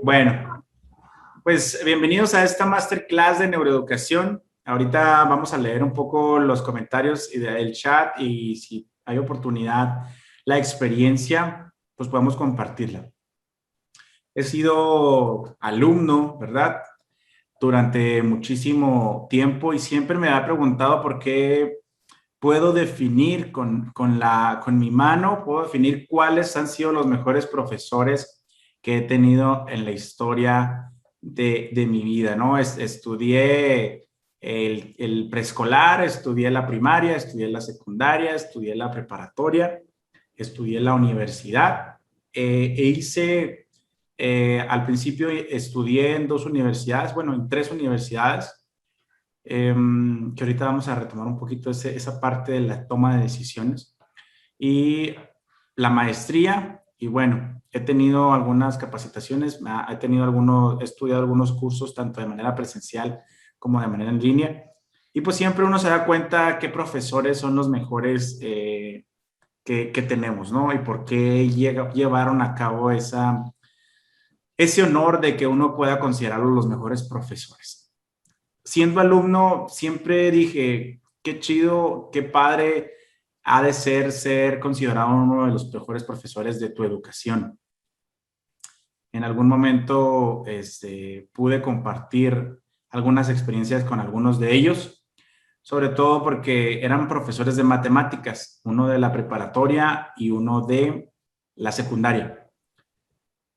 Bueno, pues bienvenidos a esta masterclass de neuroeducación. Ahorita vamos a leer un poco los comentarios y del chat y si hay oportunidad, la experiencia, pues podemos compartirla. He sido alumno, ¿verdad? Durante muchísimo tiempo y siempre me ha preguntado por qué puedo definir con mi mano, puedo definir cuáles han sido los mejores profesores que he tenido en la historia de mi vida, ¿no? Estudié el preescolar, estudié la primaria, estudié la secundaria, estudié la preparatoria, estudié la universidad al principio estudié en dos universidades, bueno, en tres universidades, que ahorita vamos a retomar un poquito esa parte de la toma de decisiones y la maestría. Y bueno, he tenido algunas capacitaciones, he estudiado algunos cursos tanto de manera presencial como de manera en línea. Y pues siempre uno se da cuenta qué profesores son los mejores que tenemos, ¿no? Y por qué llevaron a cabo ese honor de que uno pueda considerarlos los mejores profesores. Siendo alumno, siempre dije, qué chido, qué padre ha de ser considerado uno de los mejores profesores de tu educación. En algún momento pude compartir algunas experiencias con algunos de ellos, sobre todo porque eran profesores de matemáticas, uno de la preparatoria y uno de la secundaria.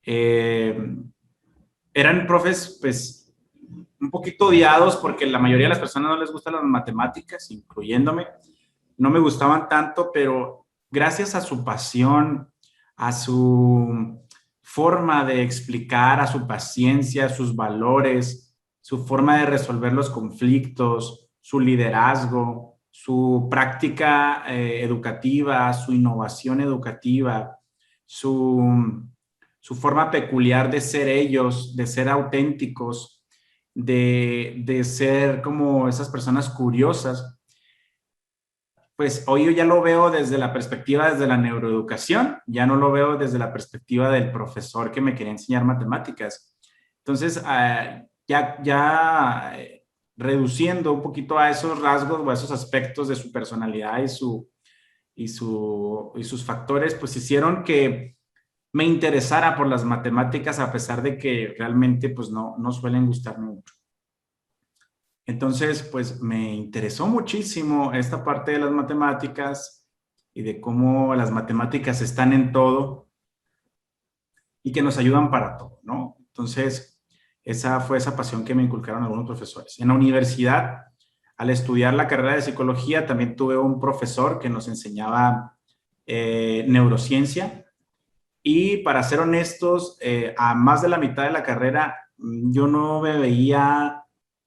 Eran profes, pues, un poquito odiados porque la mayoría de las personas no les gustan las matemáticas, incluyéndome. No me gustaban tanto, pero gracias a su pasión, a su forma de explicar, a su paciencia, a sus valores, su forma de resolver los conflictos, su liderazgo, su práctica educativa, su innovación educativa, su, su forma peculiar de ser ellos, de ser auténticos, de ser como esas personas curiosas, pues hoy yo ya lo veo desde la perspectiva desde la neuroeducación, ya no lo veo desde la perspectiva del profesor que me quería enseñar matemáticas. Entonces, reduciendo un poquito a esos rasgos o a esos aspectos de su personalidad y sus factores, pues hicieron que me interesara por las matemáticas a pesar de que realmente pues no suelen gustarme mucho. Entonces, pues me interesó muchísimo esta parte de las matemáticas y de cómo las matemáticas están en todo y que nos ayudan para todo, ¿no? Entonces, esa fue esa pasión que me inculcaron algunos profesores. En la universidad, al estudiar la carrera de psicología, también tuve un profesor que nos enseñaba neurociencia y para ser honestos, a más de la mitad de la carrera, yo no me veía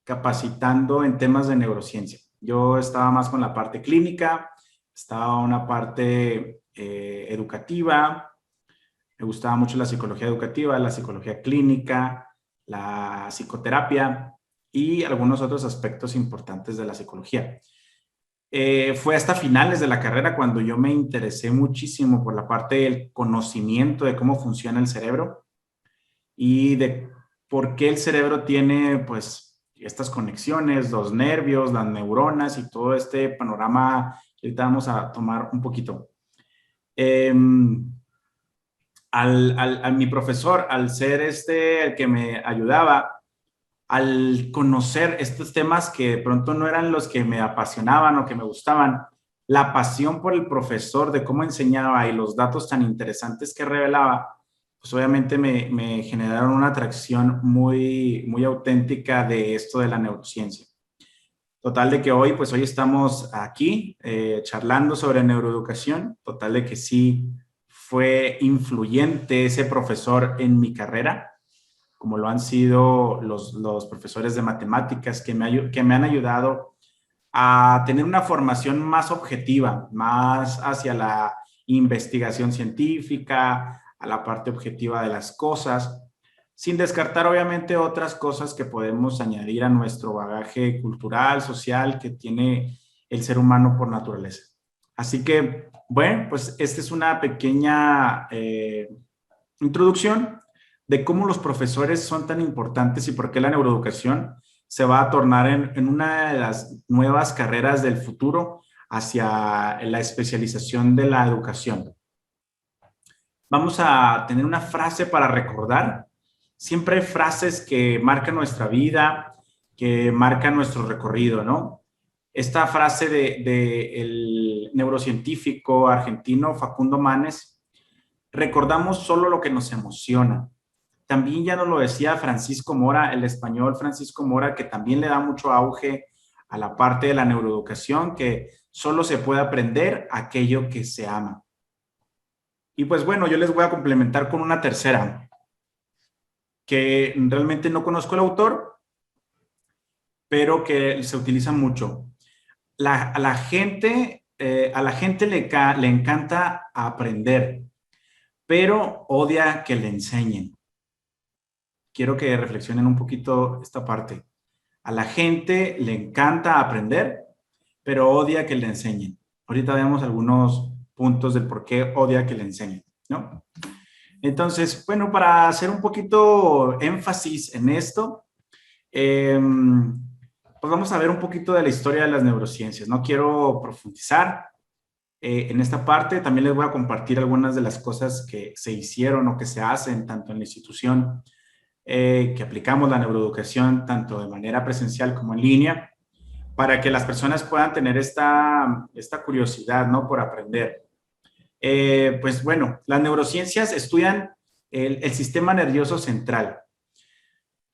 capacitando en temas de neurociencia. Yo estaba más con la parte clínica, estaba una parte educativa, me gustaba mucho la psicología educativa, la psicología clínica, la psicoterapia y algunos otros aspectos importantes de la psicología. Fue hasta finales de la carrera cuando yo me interesé muchísimo por la parte del conocimiento de cómo funciona el cerebro y de por qué el cerebro tiene pues estas conexiones, los nervios, las neuronas y todo este panorama que ahorita vamos a tomar un poquito. Mi profesor, al ser el que me ayudaba, al conocer estos temas que de pronto no eran los que me apasionaban o que me gustaban, la pasión por el profesor, de cómo enseñaba y los datos tan interesantes que revelaba, pues obviamente me generaron una atracción muy auténtica de esto de la neurociencia. Total de que hoy estamos aquí charlando sobre neuroeducación, total de que sí fue influyente ese profesor en mi carrera, como lo han sido los profesores de matemáticas que me han ayudado a tener una formación más objetiva, más hacia la investigación científica, a la parte objetiva de las cosas, sin descartar obviamente otras cosas que podemos añadir a nuestro bagaje cultural, social que tiene el ser humano por naturaleza. Así que, bueno, pues esta es una pequeña introducción de cómo los profesores son tan importantes y por qué la neuroeducación se va a tornar en una de las nuevas carreras del futuro hacia la especialización de la educación. Vamos a tener una frase para recordar. Siempre hay frases que marcan nuestra vida, que marcan nuestro recorrido, ¿no? Esta frase de el neurocientífico argentino Facundo Manes: recordamos solo lo que nos emociona. También ya nos lo decía Francisco Mora, el español Francisco Mora, que también le da mucho auge a la parte de la neuroeducación, que solo se puede aprender aquello que se ama. Y pues bueno, yo les voy a complementar con una tercera, que realmente no conozco el autor, pero que se utiliza mucho. A la gente le encanta aprender, pero odia que le enseñen. Quiero que reflexionen un poquito esta parte. A la gente le encanta aprender, pero odia que le enseñen. Ahorita vemos algunos puntos del por qué odia que le enseñen, ¿no? Entonces, bueno, para hacer un poquito énfasis en esto, pues vamos a ver un poquito de la historia de las neurociencias. No quiero profundizar en esta parte. También les voy a compartir algunas de las cosas que se hicieron o que se hacen tanto en la institución que aplicamos la neuroeducación tanto de manera presencial como en línea, para que las personas puedan tener esta curiosidad, ¿no? Por aprender. Pues bueno, las neurociencias estudian el sistema nervioso central.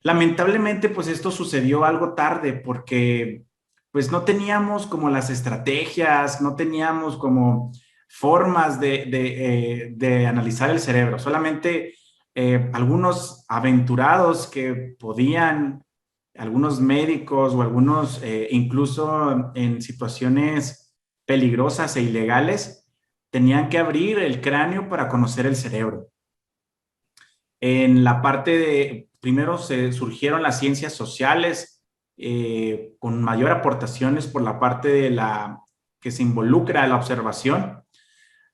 Lamentablemente, pues esto sucedió algo tarde porque pues no teníamos como las estrategias, no teníamos como formas de analizar el cerebro. Solamente algunos aventurados que podían, algunos médicos o algunos incluso en situaciones peligrosas e ilegales, tenían que abrir el cráneo para conocer el cerebro. En la parte de, primero se surgieron las ciencias sociales con mayor aportaciones por la parte de la que se involucra a la observación,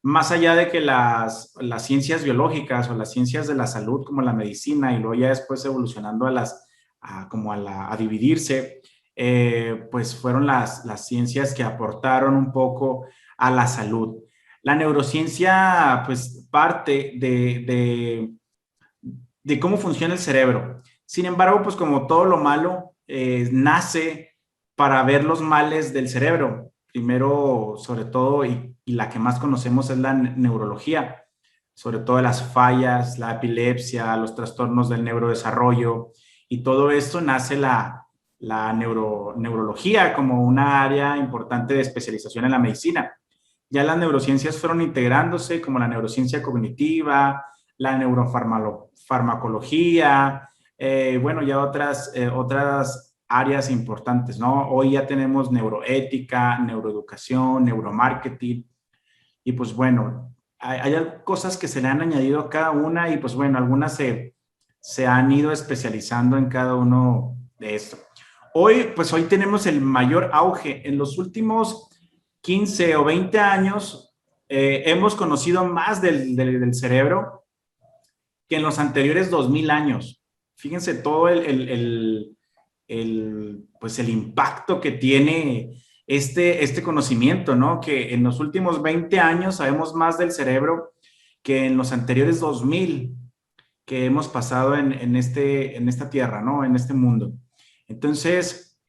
más allá de que las ciencias biológicas o las ciencias de la salud como la medicina y luego ya después evolucionando a dividirse, pues fueron las ciencias que aportaron un poco a la salud. La neurociencia pues parte de cómo funciona el cerebro. Sin embargo, pues como todo lo malo, nace para ver los males del cerebro. Primero, sobre todo, y la que más conocemos es la neurología, sobre todo las fallas, la epilepsia, los trastornos del neurodesarrollo, y todo esto nace la neurología como una área importante de especialización en la medicina. Ya las neurociencias fueron integrándose como la neurociencia cognitiva, la neurofarmacología, bueno, ya otras áreas importantes, ¿no? Hoy ya tenemos neuroética, neuroeducación, neuromarketing, y pues bueno, hay cosas que se le han añadido a cada una y pues bueno, algunas se han ido especializando en cada uno de esto. Hoy tenemos el mayor auge. En los últimos 15 o 20 años hemos conocido más del cerebro que en los anteriores 2000 años. Fíjense todo pues el impacto que tiene este conocimiento, ¿no? Que en los últimos 20 años sabemos más del cerebro que en los anteriores 2000 que hemos pasado en esta tierra, ¿no? En este mundo. Entonces,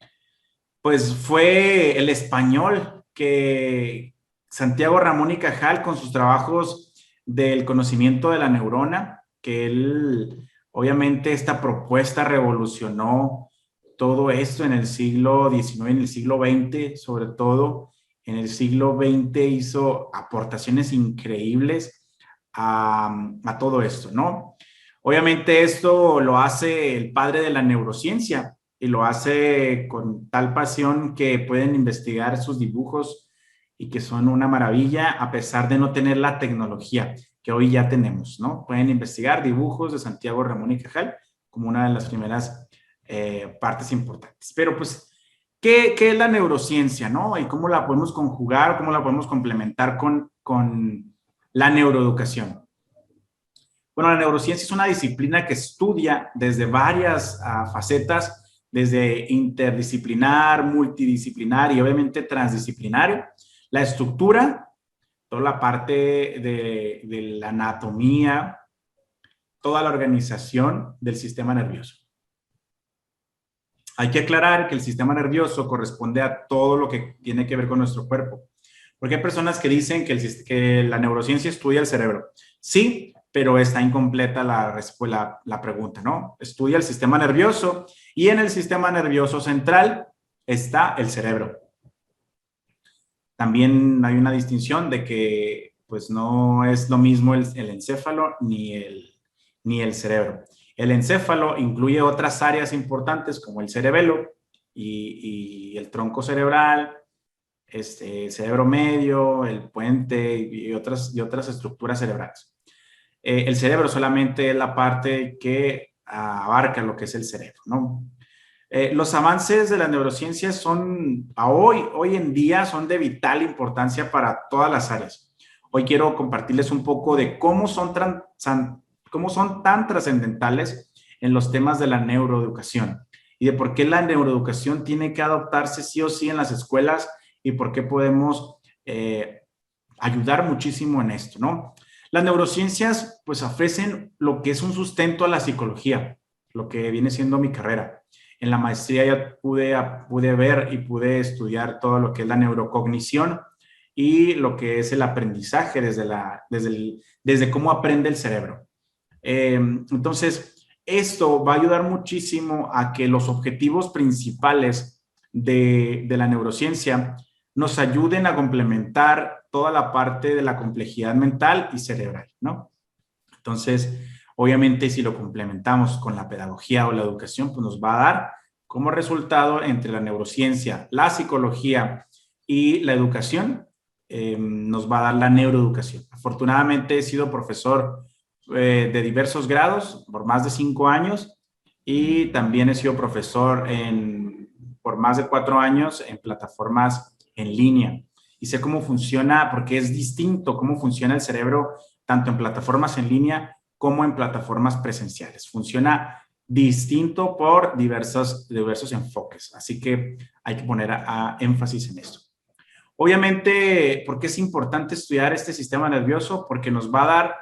pues fue el español que Santiago Ramón y Cajal con sus trabajos del conocimiento de la neurona, que él, obviamente, esta propuesta revolucionó todo esto en el siglo XIX, en el siglo XX, sobre todo en el siglo XX hizo aportaciones increíbles a todo esto, ¿no? Obviamente esto lo hace el padre de la neurociencia y lo hace con tal pasión que pueden investigar sus dibujos y que son una maravilla a pesar de no tener la tecnología que hoy ya tenemos, ¿no? Pueden investigar dibujos de Santiago Ramón y Cajal como una de las primeras partes importantes. Pero pues, ¿qué es la neurociencia, no? Y cómo la podemos conjugar, cómo la podemos complementar con la neuroeducación. Bueno, la neurociencia es una disciplina que estudia desde varias facetas, desde interdisciplinar, multidisciplinar y obviamente transdisciplinario, la estructura, toda la parte de la anatomía, toda la organización del sistema nervioso. Hay que aclarar que el sistema nervioso corresponde a todo lo que tiene que ver con nuestro cuerpo. Porque hay personas que dicen que la neurociencia estudia el cerebro. Sí, pero está incompleta la pregunta, ¿no? Estudia el sistema nervioso y en el sistema nervioso central está el cerebro. También hay una distinción de que pues no es lo mismo el encéfalo ni el cerebro. El encéfalo incluye otras áreas importantes como el cerebelo y el tronco cerebral, el cerebro medio, el puente y otras estructuras cerebrales. El cerebro solamente es la parte que abarca lo que es el cerebro, ¿no? Los avances de las neurociencias son, hoy en día, son de vital importancia para todas las áreas. Hoy quiero compartirles un poco de cómo son tan trascendentales en los temas de la neuroeducación y de por qué la neuroeducación tiene que adoptarse sí o sí en las escuelas y por qué podemos ayudar muchísimo en esto, ¿no? Las neurociencias pues ofrecen lo que es un sustento a la psicología, lo que viene siendo mi carrera. En la maestría ya pude ver y pude estudiar todo lo que es la neurocognición y lo que es el aprendizaje desde cómo aprende el cerebro. Entonces, esto va a ayudar muchísimo a que los objetivos principales de la neurociencia nos ayuden a complementar toda la parte de la complejidad mental y cerebral, ¿no? Entonces, obviamente, si lo complementamos con la pedagogía o la educación, pues nos va a dar como resultado entre la neurociencia, la psicología y la educación, nos va a dar la neuroeducación. Afortunadamente, he sido profesor de diversos grados por más de 5 años y también he sido profesor por más de 4 años en plataformas en línea. Y sé cómo funciona, porque es distinto cómo funciona el cerebro tanto en plataformas en línea como en plataformas presenciales. Funciona distinto por diversos enfoques. Así que hay que poner énfasis en esto. Obviamente, ¿por qué es importante estudiar este sistema nervioso? Porque nos va a dar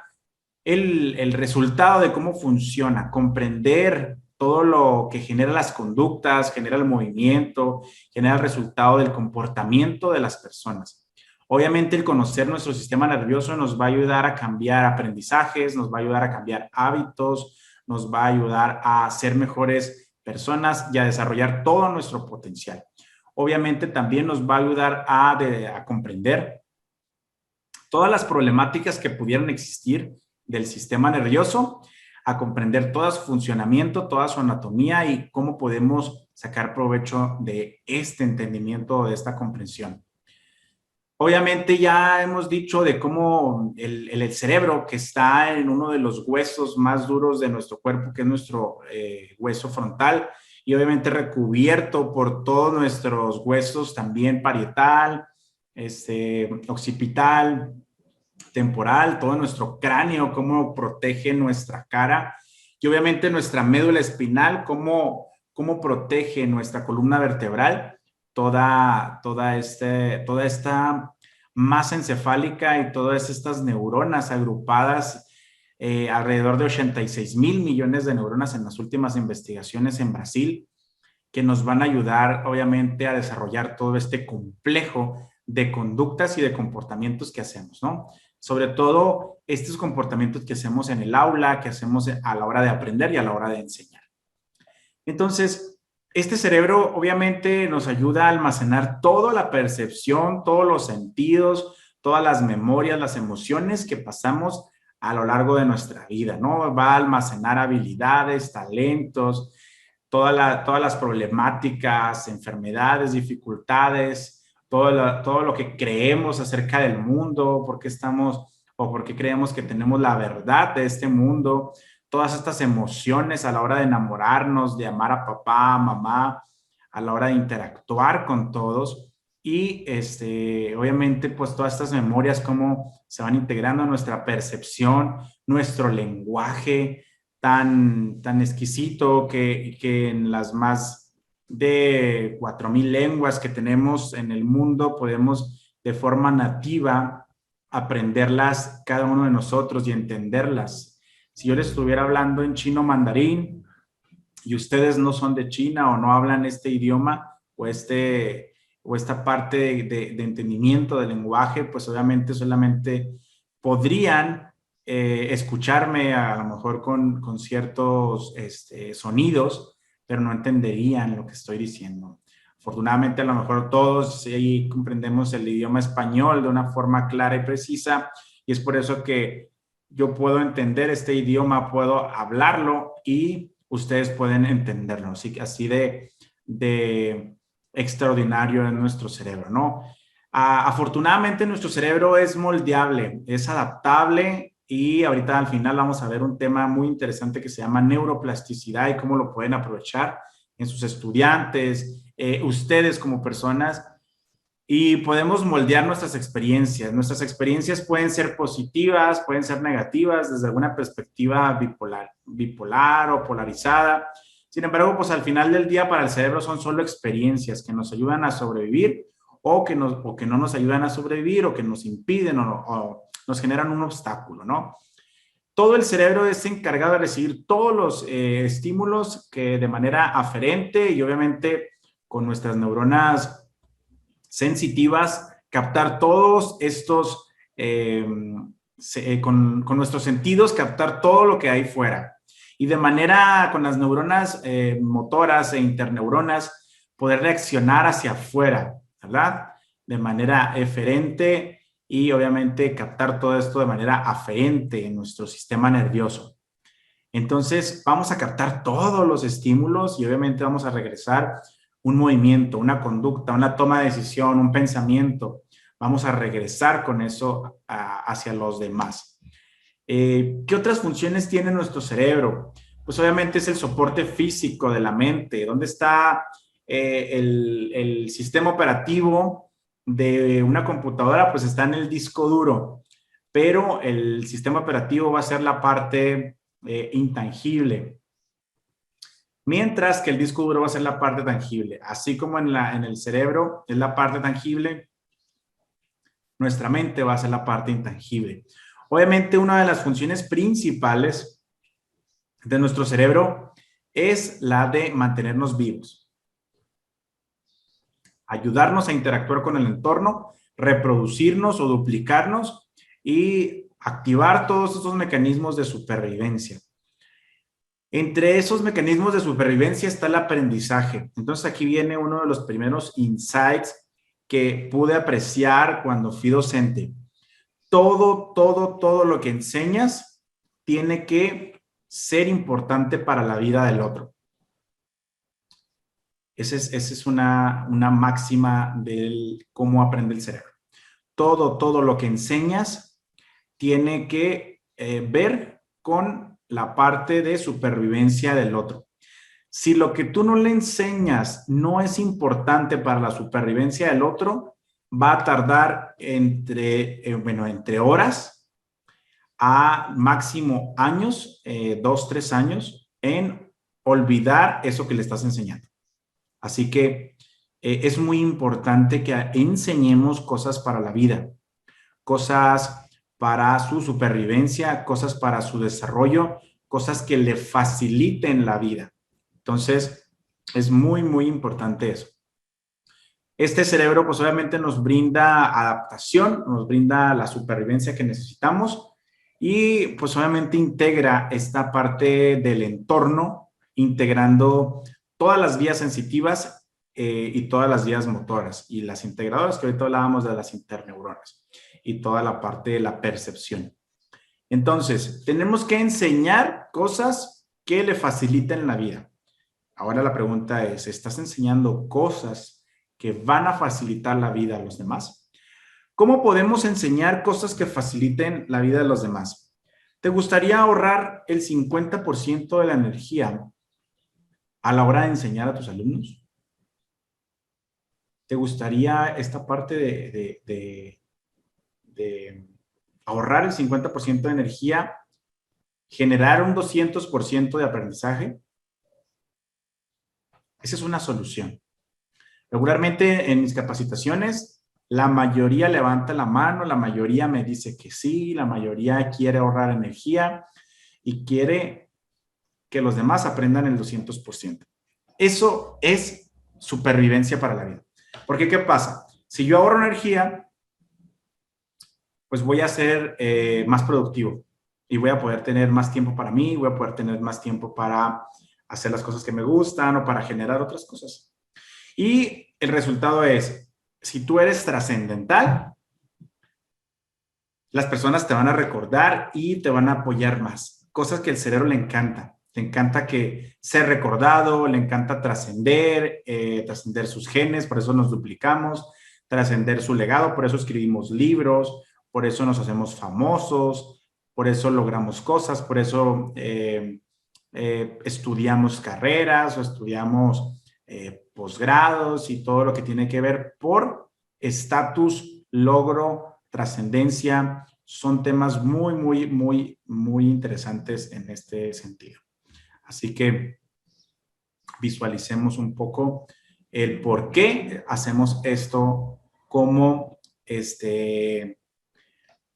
el resultado de cómo funciona, comprender todo lo que genera las conductas, genera el movimiento, genera el resultado del comportamiento de las personas. Obviamente, el conocer nuestro sistema nervioso nos va a ayudar a cambiar aprendizajes, nos va a ayudar a cambiar hábitos, nos va a ayudar a ser mejores personas y a desarrollar todo nuestro potencial. Obviamente, también nos va a ayudar a comprender todas las problemáticas que pudieran existir del sistema nervioso, a comprender todo su funcionamiento, toda su anatomía y cómo podemos sacar provecho de este entendimiento, de esta comprensión. Obviamente ya hemos dicho de cómo el cerebro, que está en uno de los huesos más duros de nuestro cuerpo, que es nuestro hueso frontal, y obviamente recubierto por todos nuestros huesos, también parietal, occipital, temporal, todo nuestro cráneo, cómo protege nuestra cara, y obviamente nuestra médula espinal, cómo protege nuestra columna vertebral, toda esta masa encefálica y todas estas neuronas agrupadas, alrededor de 86,000 millones de neuronas en las últimas investigaciones en Brasil, que nos van a ayudar obviamente a desarrollar todo este complejo de conductas y de comportamientos que hacemos, ¿no? Sobre todo estos comportamientos que hacemos en el aula, que hacemos a la hora de aprender y a la hora de enseñar. Entonces, este cerebro obviamente nos ayuda a almacenar toda la percepción, todos los sentidos, todas las memorias, las emociones que pasamos a lo largo de nuestra vida, ¿no? Va a almacenar habilidades, talentos, todas las problemáticas, enfermedades, dificultades, todo lo que creemos acerca del mundo, por qué creemos que tenemos la verdad de este mundo, todas estas emociones a la hora de enamorarnos, de amar a papá, a mamá, a la hora de interactuar con todos. y obviamente pues todas estas memorias cómo se van integrando a nuestra percepción, nuestro lenguaje tan exquisito que en las más de 4,000 lenguas que tenemos en el mundo podemos de forma nativa aprenderlas cada uno de nosotros y entenderlas. Si yo les estuviera hablando en chino mandarín y ustedes no son de China o no hablan este idioma o esta parte de entendimiento del lenguaje, pues obviamente solamente podrían escucharme a lo mejor con ciertos sonidos, pero no entenderían lo que estoy diciendo. Afortunadamente, a lo mejor todos ahí comprendemos el idioma español de una forma clara y precisa, y es por eso que yo puedo entender este idioma, puedo hablarlo y ustedes pueden entenderlo. Así de extraordinario en nuestro cerebro, ¿no? Afortunadamente, nuestro cerebro es moldeable, es adaptable y ahorita al final vamos a ver un tema muy interesante que se llama neuroplasticidad y cómo lo pueden aprovechar en sus estudiantes, ustedes como personas, y podemos moldear nuestras experiencias. Nuestras experiencias pueden ser positivas, pueden ser negativas desde alguna perspectiva bipolar o polarizada. Sin embargo, pues al final del día para el cerebro son solo experiencias que nos ayudan a sobrevivir o que no nos ayudan a sobrevivir o que nos impiden o nos generan un obstáculo, ¿no? Todo el cerebro es encargado de recibir todos los estímulos que de manera aferente y obviamente con nuestras neuronas sensitivas, captar todos estos, con nuestros sentidos, captar todo lo que hay fuera. Y de manera, con las neuronas motoras e interneuronas, poder reaccionar hacia afuera, ¿verdad? De manera eferente y obviamente captar todo esto de manera aferente en nuestro sistema nervioso. Entonces, vamos a captar todos los estímulos y obviamente vamos a regresar un movimiento, una conducta, una toma de decisión, un pensamiento. Vamos a regresar con eso hacia los demás. ¿Qué otras funciones tiene nuestro cerebro? Pues obviamente es el soporte físico de la mente. ¿Dónde está el sistema operativo de una computadora? Pues está en el disco duro, pero el sistema operativo va a ser la parte intangible, mientras que el disco duro va a ser la parte tangible. Así como en el cerebro es la parte tangible, nuestra mente va a ser la parte intangible. Obviamente, una de las funciones principales de nuestro cerebro es la de mantenernos vivos, ayudarnos a interactuar con el entorno, reproducirnos o duplicarnos y activar todos esos mecanismos de supervivencia. Entre esos mecanismos de supervivencia está el aprendizaje. Entonces aquí viene uno de los primeros insights que pude apreciar cuando fui docente. Todo lo que enseñas tiene que ser importante para la vida del otro. Esa es una máxima de cómo aprende el cerebro. Todo lo que enseñas tiene que ver con la parte de supervivencia del otro. Si lo que tú no le enseñas no es importante para la supervivencia del otro, va a tardar entre horas a máximo años, 2, 3 años, en olvidar eso que le estás enseñando. Así que es muy importante que enseñemos cosas para la vida, cosas para su supervivencia, cosas para su desarrollo, cosas que le faciliten la vida. Entonces, es muy importante eso. Este cerebro, pues obviamente nos brinda adaptación, nos brinda la supervivencia que necesitamos y pues obviamente integra esta parte del entorno, integrando todas las vías sensitivas y todas las vías motoras y las integradoras, que ahorita hablábamos de las interneuronas y toda la parte de la percepción. Entonces, tenemos que enseñar cosas que le faciliten la vida. Ahora la pregunta es, ¿estás enseñando cosas que van a facilitar la vida a los demás? ¿Cómo podemos enseñar cosas que faciliten la vida de los demás? ¿Te gustaría ahorrar el 50% de la energía a la hora de enseñar a tus alumnos? te gustaría esta parte de ahorrar el 50% de energía, generar un 200% de aprendizaje? Esa es una solución. Regularmente en mis capacitaciones, la mayoría levanta la mano, la mayoría me dice que sí, la mayoría quiere ahorrar energía y quiere que los demás aprendan el 200%. Eso es supervivencia para la vida. Porque, ¿qué pasa? Si yo ahorro energía, pues voy a ser más productivo y voy a poder tener más tiempo para mí, voy a poder tener más tiempo para hacer las cosas que me gustan o para generar otras cosas. Y el resultado es, si tú eres trascendental, las personas te van a recordar y te van a apoyar más. Cosas que al cerebro le encanta. Le encanta que ser recordado, le encanta trascender, trascender sus genes, por eso nos duplicamos, trascender su legado, por eso escribimos libros, por eso nos hacemos famosos, por eso logramos cosas, por eso estudiamos carreras o estudiamos posgrados y todo lo que tiene que ver por estatus, logro, trascendencia. Son temas muy interesantes en este sentido. Así que visualicemos un poco el por qué hacemos esto como,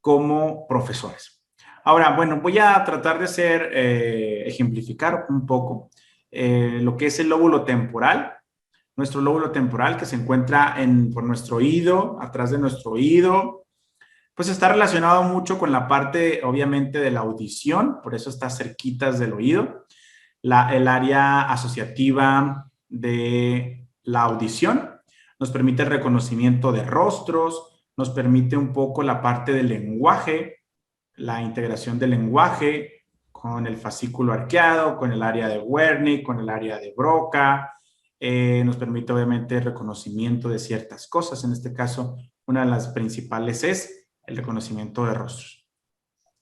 como profesores. Ahora, bueno, voy a tratar de ejemplificar un poco lo que es el lóbulo temporal. Nuestro lóbulo temporal que se encuentra por nuestro oído, atrás de nuestro oído, pues está relacionado mucho con la parte, obviamente, de la audición, por eso está cerquitas del oído. El área asociativa de la audición nos permite el reconocimiento de rostros, nos permite un poco la parte del lenguaje, la integración del lenguaje con el fascículo arqueado, con el área de Wernicke, con el área de Broca. Nos permite obviamente el reconocimiento de ciertas cosas. En este caso, una de las principales es el reconocimiento de rostros.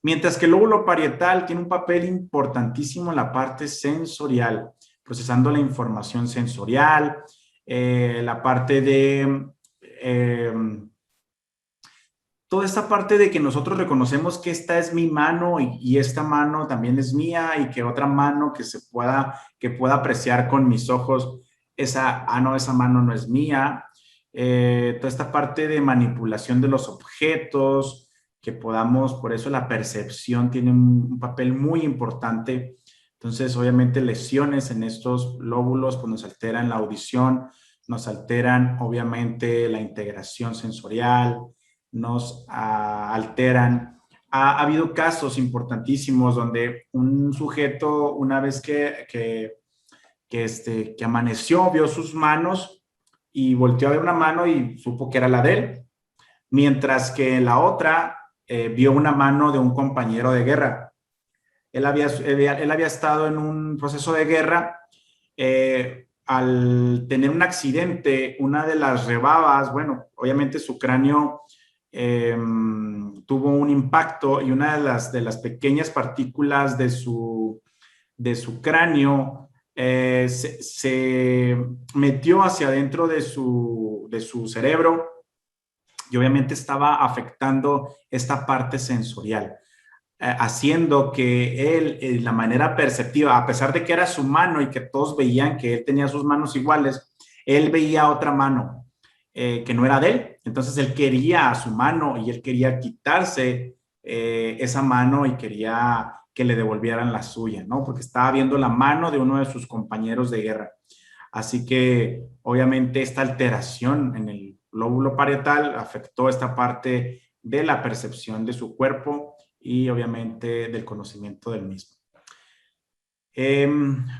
Mientras que el lóbulo parietal tiene un papel importantísimo en la parte sensorial, procesando la información sensorial, la parte de toda esta parte de que nosotros reconocemos que esta es mi mano y esta mano también es mía y que otra mano que pueda apreciar con mis ojos, no, esa mano no es mía. Toda esta parte de manipulación de los objetos, que podamos, por eso la percepción tiene un papel muy importante. Entonces, obviamente, lesiones en estos lóbulos pues nos alteran la audición, nos alteran, obviamente, la integración sensorial, nos alteran. Ha habido casos importantísimos donde un sujeto, una vez que amaneció, vio sus manos y volteó a ver una mano y supo que era la de él, mientras que la otra vio una mano de un compañero de guerra. Él había estado en un proceso de guerra. Al tener un accidente, una de las rebabas, bueno, obviamente su cráneo tuvo un impacto y una de las pequeñas partículas de su cráneo se metió hacia adentro de su cerebro y obviamente estaba afectando esta parte sensorial, haciendo que él, la manera perceptiva, a pesar de que era su mano y que todos veían que él tenía sus manos iguales, él veía otra mano que no era de él. Entonces él quería a su mano y él quería quitarse esa mano y quería que le devolvieran la suya, ¿no? Porque estaba viendo la mano de uno de sus compañeros de guerra. Así que obviamente esta alteración en el lóbulo parietal afectó esta parte de la percepción de su cuerpo y obviamente del conocimiento del mismo.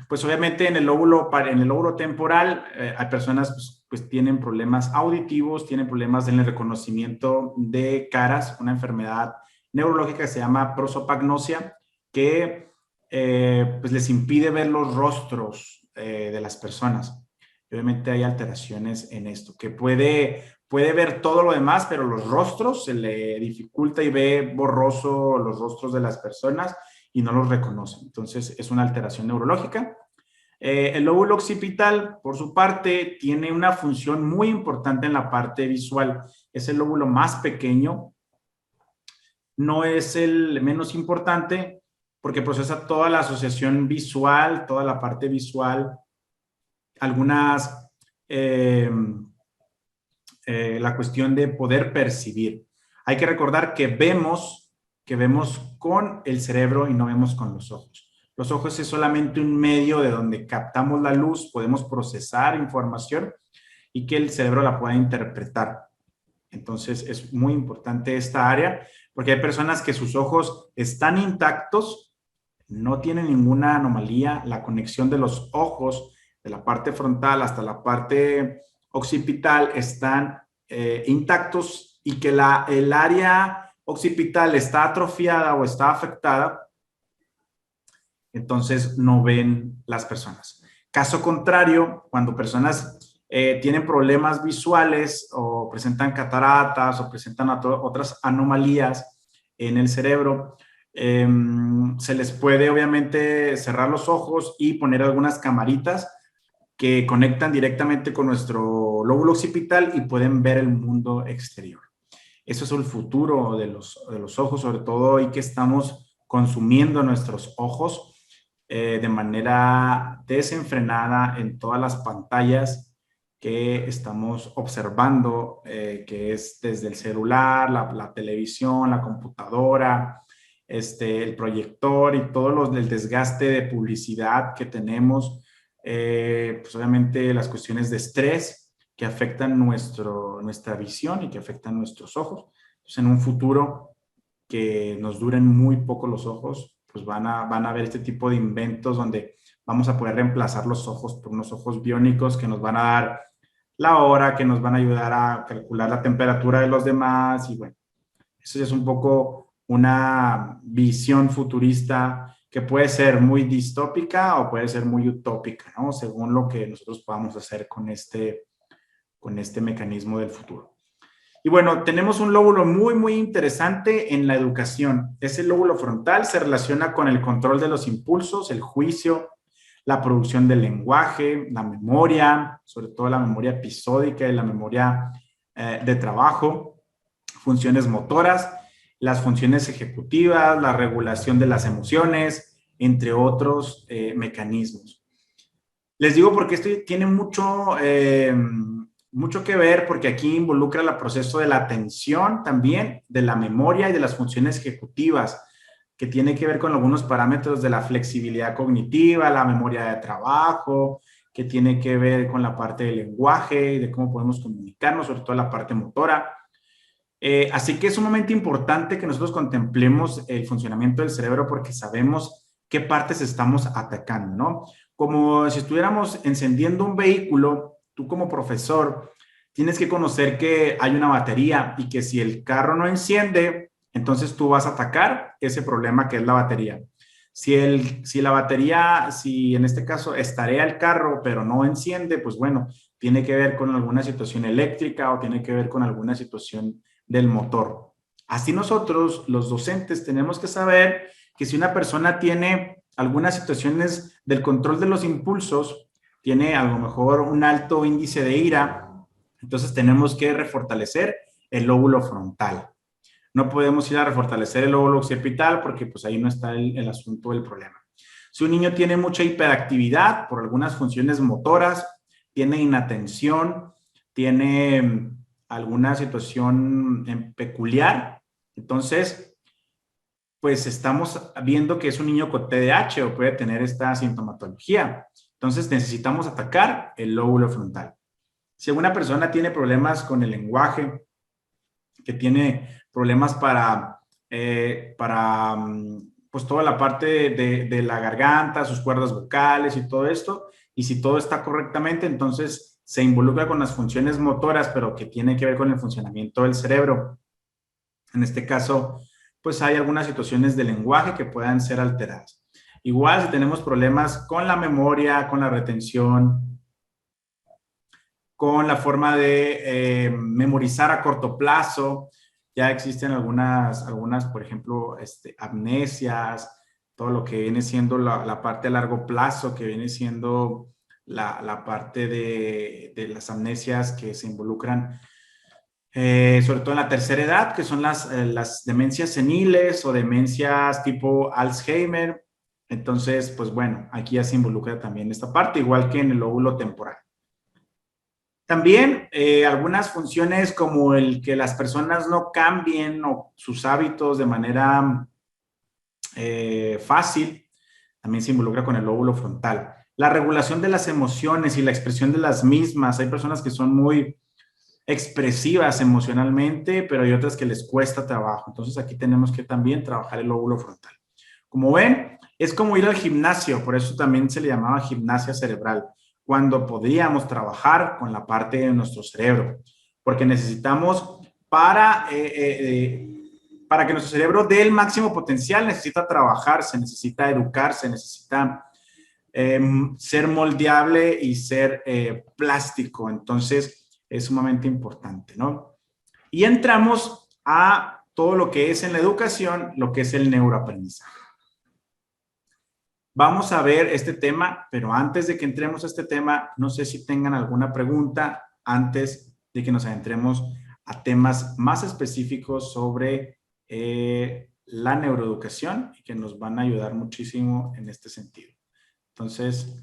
Pues obviamente en el lóbulo temporal hay personas pues tienen problemas auditivos, tienen problemas en el reconocimiento de caras, una enfermedad neurológica que se llama prosopagnosia, que pues les impide ver los rostros de las personas. Y obviamente hay alteraciones en esto, que puede ver todo lo demás, pero los rostros se le dificulta y ve borroso los rostros de las personas y no los reconoce. Entonces, es una alteración neurológica. El lóbulo occipital, por su parte, tiene una función muy importante en la parte visual. Es el lóbulo más pequeño, no es el menos importante porque procesa toda la asociación visual, toda la parte visual, algunas, la cuestión de poder percibir. Hay que recordar que vemos con el cerebro y no vemos con los ojos. Los ojos es solamente un medio de donde captamos la luz, podemos procesar información y que el cerebro la pueda interpretar. Entonces es muy importante esta área porque hay personas que sus ojos están intactos, no tienen ninguna anomalía, la conexión de los ojos de la parte frontal hasta la parte occipital están intactos y que el área occipital está atrofiada o está afectada, entonces no ven las personas. Caso contrario, cuando personas tienen problemas visuales o presentan cataratas o presentan otras anomalías en el cerebro, se les puede obviamente cerrar los ojos y poner algunas camaritas que conectan directamente con nuestro lóbulo occipital y pueden ver el mundo exterior. Eso es el futuro de los ojos, sobre todo hoy que estamos consumiendo nuestros ojos de manera desenfrenada en todas las pantallas que estamos observando, que es desde el celular, la televisión, la computadora, el proyector y todo el desgaste de publicidad que tenemos, pues obviamente las cuestiones de estrés que afectan nuestra visión y que afectan nuestros ojos. Entonces, en un futuro que nos duren muy poco los ojos, pues van a haber este tipo de inventos donde vamos a poder reemplazar los ojos por unos ojos biónicos que nos van a dar la hora, que nos van a ayudar a calcular la temperatura de los demás y bueno, eso ya es un poco una visión futurista que puede ser muy distópica o puede ser muy utópica, ¿no? Según lo que nosotros podamos hacer con este mecanismo del futuro. Y bueno, tenemos un lóbulo muy, muy interesante en la educación. Ese lóbulo frontal se relaciona con el control de los impulsos, el juicio, la producción del lenguaje, la memoria, sobre todo la memoria episódica y la memoria de trabajo, funciones motoras, las funciones ejecutivas, la regulación de las emociones, entre otros mecanismos. Les digo porque esto tiene mucho que ver porque aquí involucra el proceso de la atención también, de la memoria y de las funciones ejecutivas, que tiene que ver con algunos parámetros de la flexibilidad cognitiva, la memoria de trabajo, que tiene que ver con la parte del lenguaje y de cómo podemos comunicarnos, sobre todo la parte motora. Así que es sumamente importante que nosotros contemplemos el funcionamiento del cerebro porque sabemos qué partes estamos atacando, ¿no? Como si estuviéramos encendiendo un vehículo, tú como profesor tienes que conocer que hay una batería y que si el carro no enciende, entonces tú vas a atacar ese problema que es la batería. Si la batería, si en este caso estarea el carro, pero no enciende, pues bueno, tiene que ver con alguna situación eléctrica o tiene que ver con alguna situación del motor. Así nosotros, los docentes, tenemos que saber que si una persona tiene algunas situaciones del control de los impulsos, tiene a lo mejor un alto índice de ira, entonces tenemos que refortalecer el lóbulo frontal. No podemos ir a refortalecer el lóbulo occipital porque pues ahí no está el asunto del problema. Si un niño tiene mucha hiperactividad por algunas funciones motoras, tiene inatención, tiene alguna situación peculiar, entonces pues estamos viendo que es un niño con TDAH o puede tener esta sintomatología. Entonces necesitamos atacar el lóbulo frontal. Si una persona tiene problemas con el lenguaje, que tiene problemas pues toda la parte de la garganta, sus cuerdas vocales y todo esto, y si todo está correctamente, entonces se involucra con las funciones motoras, pero que tiene que ver con el funcionamiento del cerebro. En este caso, pues hay algunas situaciones de lenguaje que puedan ser alteradas. Igual si tenemos problemas con la memoria, con la retención, con la forma de memorizar a corto plazo, ya existen algunas por ejemplo, amnesias, todo lo que viene siendo la parte a largo plazo, que viene siendo la parte de las amnesias que se involucran, sobre todo en la tercera edad, que son las demencias seniles o demencias tipo Alzheimer. Entonces, pues bueno, aquí ya se involucra también esta parte, igual que en el lóbulo temporal. También algunas funciones como el que las personas no cambien sus hábitos de manera fácil, también se involucra con el lóbulo frontal. La regulación de las emociones y la expresión de las mismas. Hay personas que son muy expresivas emocionalmente, pero hay otras que les cuesta trabajo. Entonces aquí tenemos que también trabajar el lóbulo frontal. Como ven, es como ir al gimnasio, por eso también se le llamaba gimnasia cerebral, cuando podríamos trabajar con la parte de nuestro cerebro, porque necesitamos para que nuestro cerebro dé el máximo potencial, necesita trabajar, se necesita educar, se necesita ser moldeable y ser plástico. Entonces, es sumamente importante, ¿no? Y entramos a todo lo que es en la educación, lo que es el neuroaprendizaje. Vamos a ver este tema, pero antes de que entremos a este tema, no sé si tengan alguna pregunta antes de que nos adentremos a temas más específicos sobre la neuroeducación y que nos van a ayudar muchísimo en este sentido. Entonces,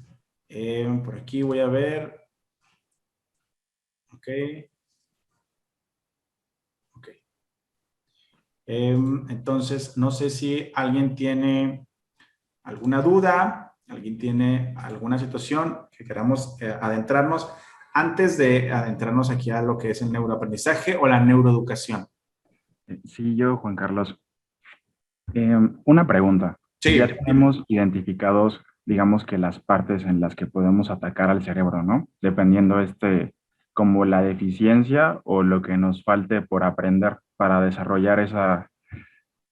por aquí voy a ver. Ok. Ok. Entonces, no sé si alguien tiene alguna duda, alguien tiene alguna situación que queramos adentrarnos antes de adentrarnos aquí a lo que es el neuroaprendizaje o la neuroeducación. Sí, yo, Juan Carlos. Una pregunta. Sí, Ya dime. tenemos identificados, digamos que las partes en las que podemos atacar al cerebro, ¿no? Dependiendo como la deficiencia o lo que nos falte por aprender para desarrollar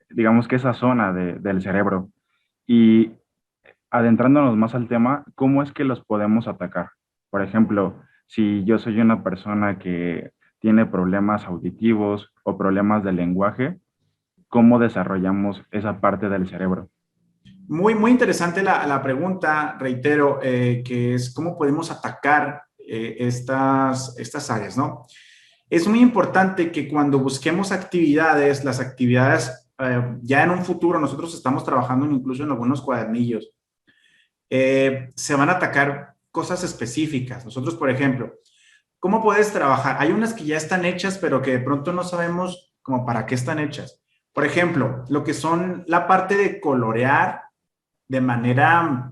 digamos que esa zona del cerebro. Y adentrándonos más al tema, ¿cómo es que los podemos atacar? Por ejemplo, si yo soy una persona que tiene problemas auditivos o problemas de lenguaje, ¿cómo desarrollamos esa parte del cerebro? Muy, muy interesante la pregunta, reitero, que es cómo podemos atacar estas áreas, ¿no? Es muy importante que cuando busquemos actividades, las actividades, ya en un futuro, nosotros estamos trabajando incluso en algunos cuadernillos, se van a atacar cosas específicas. Nosotros, por ejemplo, ¿cómo puedes trabajar? Hay unas que ya están hechas, pero que de pronto no sabemos como para qué están hechas. Por ejemplo, lo que son la parte de colorear de manera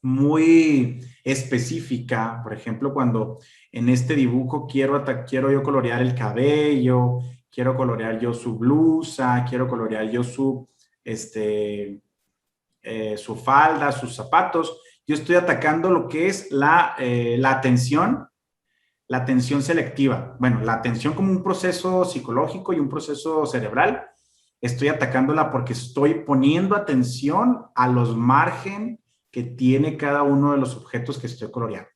muy específica. Por ejemplo, cuando en este dibujo quiero yo colorear el cabello, quiero colorear yo su blusa, quiero colorear yo su falda, sus zapatos. Yo estoy atacando lo que es la atención selectiva. Bueno, la atención como un proceso psicológico y un proceso cerebral. Estoy atacándola porque estoy poniendo atención a los margen que tiene cada uno de los objetos que estoy coloreando.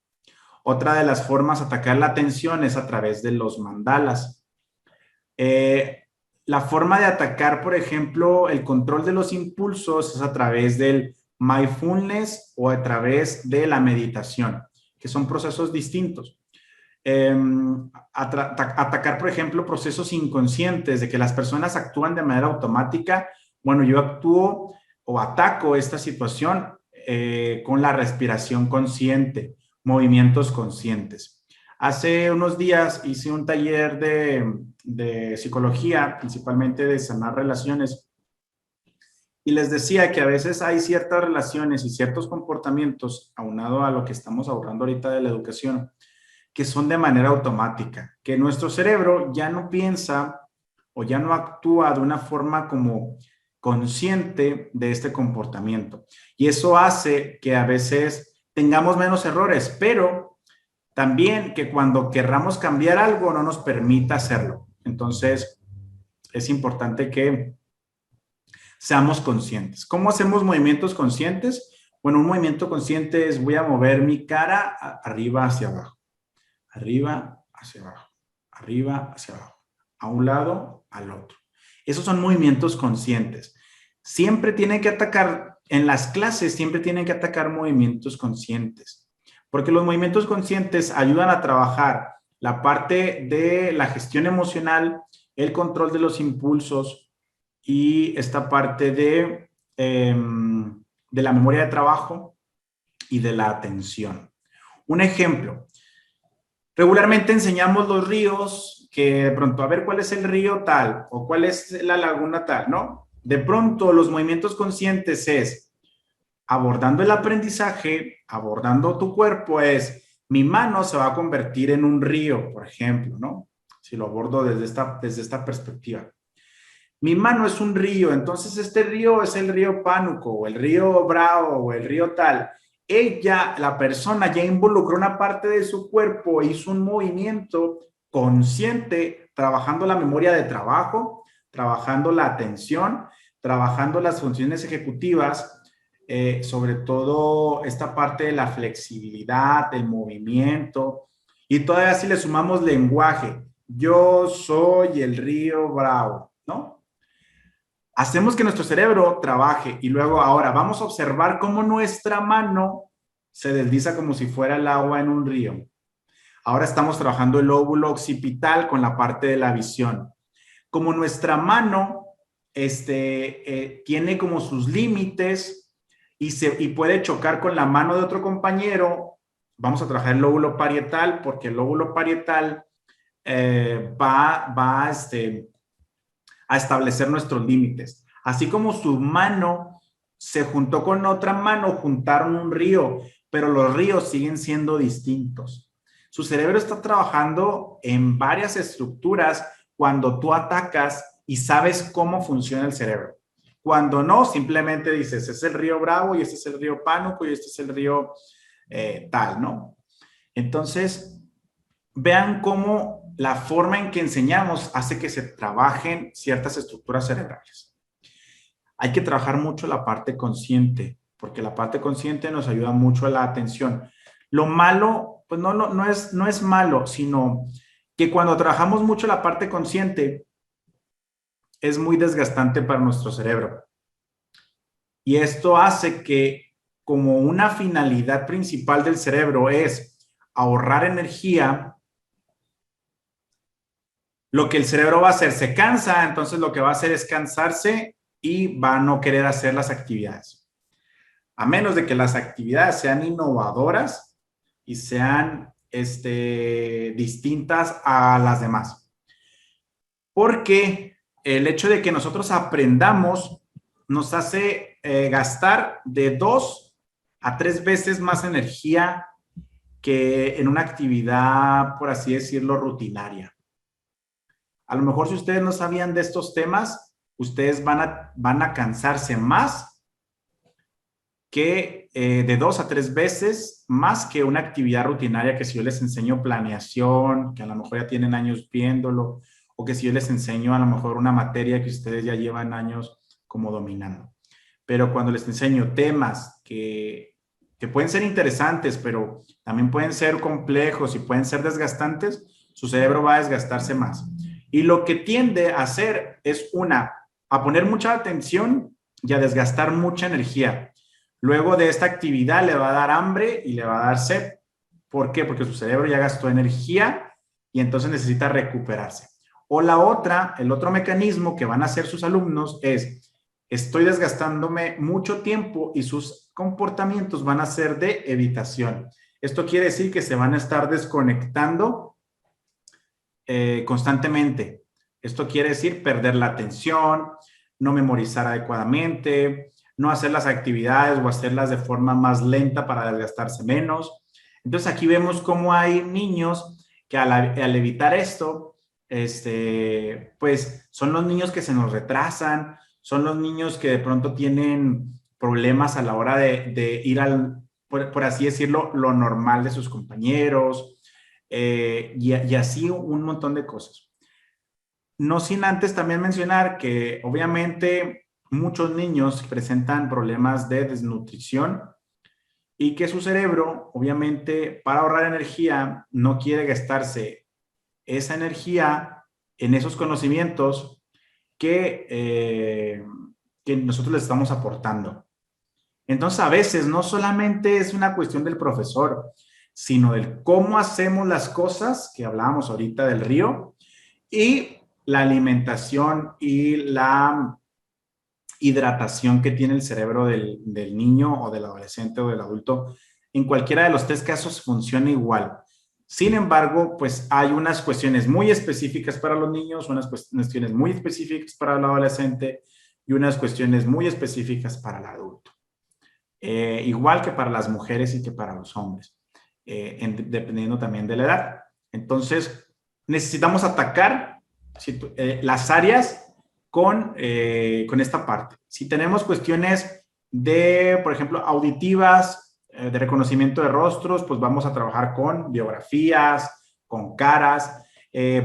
Otra de las formas de atacar la atención es a través de los mandalas. La forma de atacar, por ejemplo, el control de los impulsos es a través del mindfulness o a través de la meditación, que son procesos distintos. Atacar, por ejemplo, procesos inconscientes de que las personas actúan de manera automática. Bueno, yo actúo o ataco esta situación con la respiración consciente, movimientos conscientes. Hace unos días hice un taller de psicología, principalmente de sanar relaciones, y les decía que a veces hay ciertas relaciones y ciertos comportamientos, aunado a lo que estamos hablando ahorita de la educación, que son de manera automática, que nuestro cerebro ya no piensa o ya no actúa de una forma como consciente de este comportamiento. Y eso hace que a veces tengamos menos errores, pero también que cuando querramos cambiar algo no nos permita hacerlo. Entonces, es importante que seamos conscientes. ¿Cómo hacemos movimientos conscientes? Bueno, un movimiento consciente es voy a mover mi cara arriba hacia abajo, arriba hacia abajo, arriba hacia abajo, a un lado, al otro. Esos son movimientos conscientes. Siempre tienen que atacar en las clases siempre tienen que atacar movimientos conscientes, porque los movimientos conscientes ayudan a trabajar la parte de la gestión emocional, el control de los impulsos y esta parte de la memoria de trabajo y de la atención. Un ejemplo, regularmente enseñamos los ríos que de pronto, a ver cuál es el río tal o cuál es la laguna tal, ¿no? De pronto los movimientos conscientes es abordando el aprendizaje, abordando tu cuerpo, es mi mano se va a convertir en un río, por ejemplo, ¿no? Si lo abordo desde esta perspectiva. Mi mano es un río, entonces este río es el río Pánuco o el río Bravo o el río tal. Ella, la persona, ya involucró una parte de su cuerpo, hizo un movimiento consciente, trabajando la memoria de trabajo, trabajando la atención, trabajando las funciones ejecutivas, sobre todo esta parte de la flexibilidad, del movimiento, y todavía si le sumamos lenguaje, yo soy el río Bravo, ¿no? Hacemos que nuestro cerebro trabaje y luego ahora vamos a observar cómo nuestra mano se desliza como si fuera el agua en un río. Ahora estamos trabajando el lóbulo occipital con la parte de la visión. Como nuestra mano tiene como sus límites y puede chocar con la mano de otro compañero, vamos a trabajar el lóbulo parietal porque el lóbulo parietal va a establecer nuestros límites. Así como su mano se juntó con otra mano, juntaron un río, pero los ríos siguen siendo distintos. Su cerebro está trabajando en varias estructuras cuando tú atacas y sabes cómo funciona el cerebro. Cuando no, simplemente dices, este es el río Bravo y este es el río Pánuco y este es el río tal, ¿no? Entonces, vean cómo la forma en que enseñamos hace que se trabajen ciertas estructuras cerebrales. Hay que trabajar mucho la parte consciente, porque la parte consciente nos ayuda mucho a la atención. Lo malo, pues no es malo, sino que cuando trabajamos mucho la parte consciente, es muy desgastante para nuestro cerebro. Y esto hace que como una finalidad principal del cerebro es ahorrar energía, lo que el cerebro va a hacer, se cansa, entonces lo que va a hacer es cansarse y va a no querer hacer las actividades. A menos de que las actividades sean innovadoras y sean distintas a las demás. Porque el hecho de que nosotros aprendamos nos hace gastar de 2 a 3 veces más energía que en una actividad, por así decirlo, rutinaria. A lo mejor si ustedes no sabían de estos temas, ustedes van a cansarse más que de 2 a 3 veces más que una actividad rutinaria que si yo les enseño planeación, que a lo mejor ya tienen años viéndolo, o que si yo les enseño a lo mejor una materia que ustedes ya llevan años como dominando. Pero cuando les enseño temas que pueden ser interesantes, pero también pueden ser complejos y pueden ser desgastantes, su cerebro va a desgastarse más. Y lo que tiende a hacer es a poner mucha atención y a desgastar mucha energía. Luego de esta actividad le va a dar hambre y le va a dar sed. ¿Por qué? Porque su cerebro ya gastó energía y entonces necesita recuperarse. O el otro mecanismo que van a hacer sus alumnos es, estoy desgastándome mucho tiempo y sus comportamientos van a ser de evitación. Esto quiere decir que se van a estar desconectando constantemente. Esto quiere decir perder la atención, no memorizar adecuadamente, no hacer las actividades o hacerlas de forma más lenta para desgastarse menos. Entonces aquí vemos cómo hay niños que al evitar esto, pues son los niños que se nos retrasan, son los niños que de pronto tienen problemas a la hora de ir por así decirlo, lo normal de sus compañeros, y así un montón de cosas. No sin antes también mencionar que obviamente muchos niños presentan problemas de desnutrición y que su cerebro, obviamente, para ahorrar energía, no quiere gastarse esa energía en esos conocimientos que nosotros les estamos aportando. Entonces, a veces no solamente es una cuestión del profesor, sino del cómo hacemos las cosas, que hablábamos ahorita del río, y la alimentación y la hidratación que tiene el cerebro del niño o del adolescente o del adulto. En cualquiera de los tres casos funciona igual. Sin embargo, pues hay unas cuestiones muy específicas para los niños, unas cuestiones muy específicas para el adolescente y unas cuestiones muy específicas para el adulto. Igual que para las mujeres y que para los hombres, dependiendo también de la edad. Entonces, necesitamos atacar las áreas con esta parte. Si tenemos cuestiones de, por ejemplo, auditivas, de reconocimiento de rostros, pues vamos a trabajar con biografías, con caras.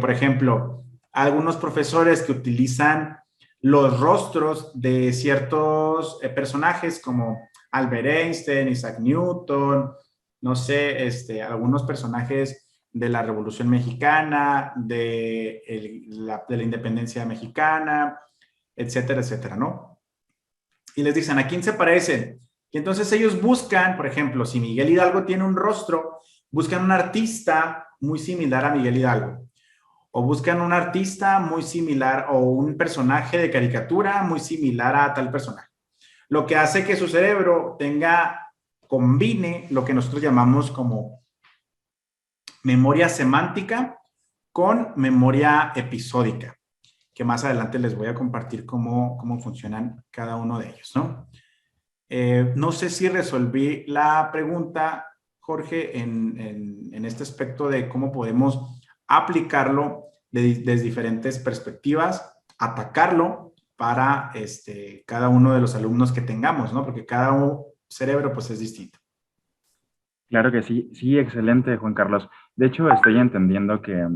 Por ejemplo, algunos profesores que utilizan los rostros de ciertos personajes como Albert Einstein, Isaac Newton, no sé, algunos personajes de la Revolución Mexicana, de la independencia mexicana, etcétera, etcétera, ¿no? Y les dicen, ¿a quién se parecen? Y entonces ellos buscan, por ejemplo, si Miguel Hidalgo tiene un rostro, buscan un artista muy similar a Miguel Hidalgo. O buscan un artista muy similar o un personaje de caricatura muy similar a tal personaje. Lo que hace que su cerebro combine lo que nosotros llamamos como memoria semántica con memoria episódica, que más adelante les voy a compartir cómo funcionan cada uno de ellos, ¿no? No sé si resolví la pregunta, Jorge, en este aspecto de cómo podemos aplicarlo desde diferentes perspectivas, atacarlo para cada uno de los alumnos que tengamos, ¿no? Porque cada cerebro pues es distinto. Claro que sí, sí, excelente, Juan Carlos. De hecho, estoy entendiendo que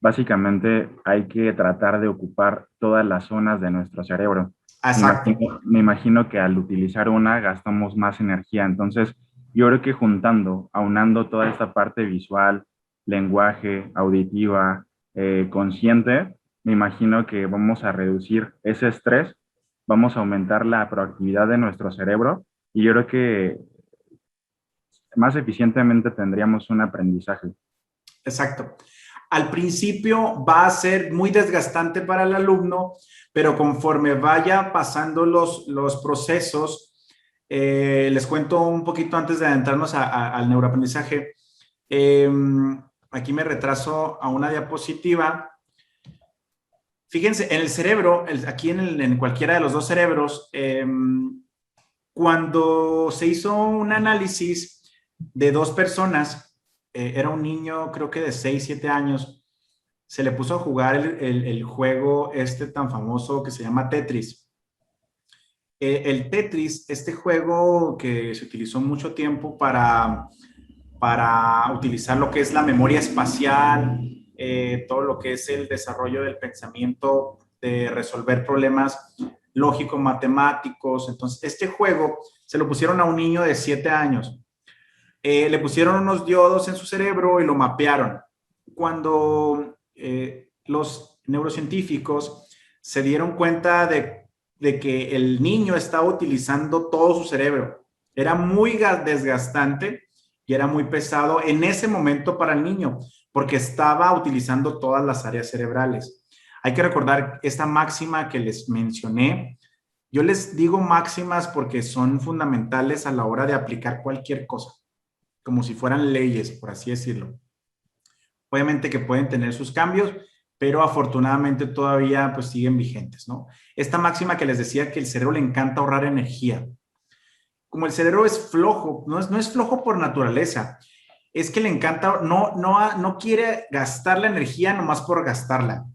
básicamente hay que tratar de ocupar todas las zonas de nuestro cerebro. Exacto. Me imagino que al utilizar una gastamos más energía. Entonces, yo creo que aunando toda esta parte visual, lenguaje, auditiva, consciente, me imagino que vamos a reducir ese estrés, vamos a aumentar la proactividad de nuestro cerebro y yo creo que más eficientemente tendríamos un aprendizaje. Exacto. Al principio va a ser muy desgastante para el alumno, pero conforme vaya pasando los procesos, les cuento un poquito antes de adentrarnos al neuroaprendizaje. Aquí me retraso a una diapositiva. Fíjense, en el cerebro, aquí en cualquiera de los dos cerebros, cuando se hizo un análisis de dos personas, era un niño creo que de 6, 7 años, se le puso a jugar el juego tan famoso que se llama Tetris. El Tetris, este juego que se utilizó mucho tiempo para utilizar lo que es la memoria espacial, todo lo que es el desarrollo del pensamiento, de resolver problemas lógicos, matemáticos. Entonces, este juego se lo pusieron a un niño de 7 años. Le pusieron unos diodos en su cerebro y lo mapearon. Cuando los neurocientíficos se dieron cuenta de que el niño estaba utilizando todo su cerebro, era muy desgastante y era muy pesado en ese momento para el niño, porque estaba utilizando todas las áreas cerebrales. Hay que recordar esta máxima que les mencioné. Yo les digo máximas porque son fundamentales a la hora de aplicar cualquier cosa, como si fueran leyes, por así decirlo. Obviamente que pueden tener sus cambios, pero afortunadamente todavía pues siguen vigentes, ¿no? Esta máxima que les decía que el cerebro le encanta ahorrar energía. Como el cerebro es flojo, no es flojo por naturaleza, es que le encanta, no quiere gastar la energía nomás por gastarla.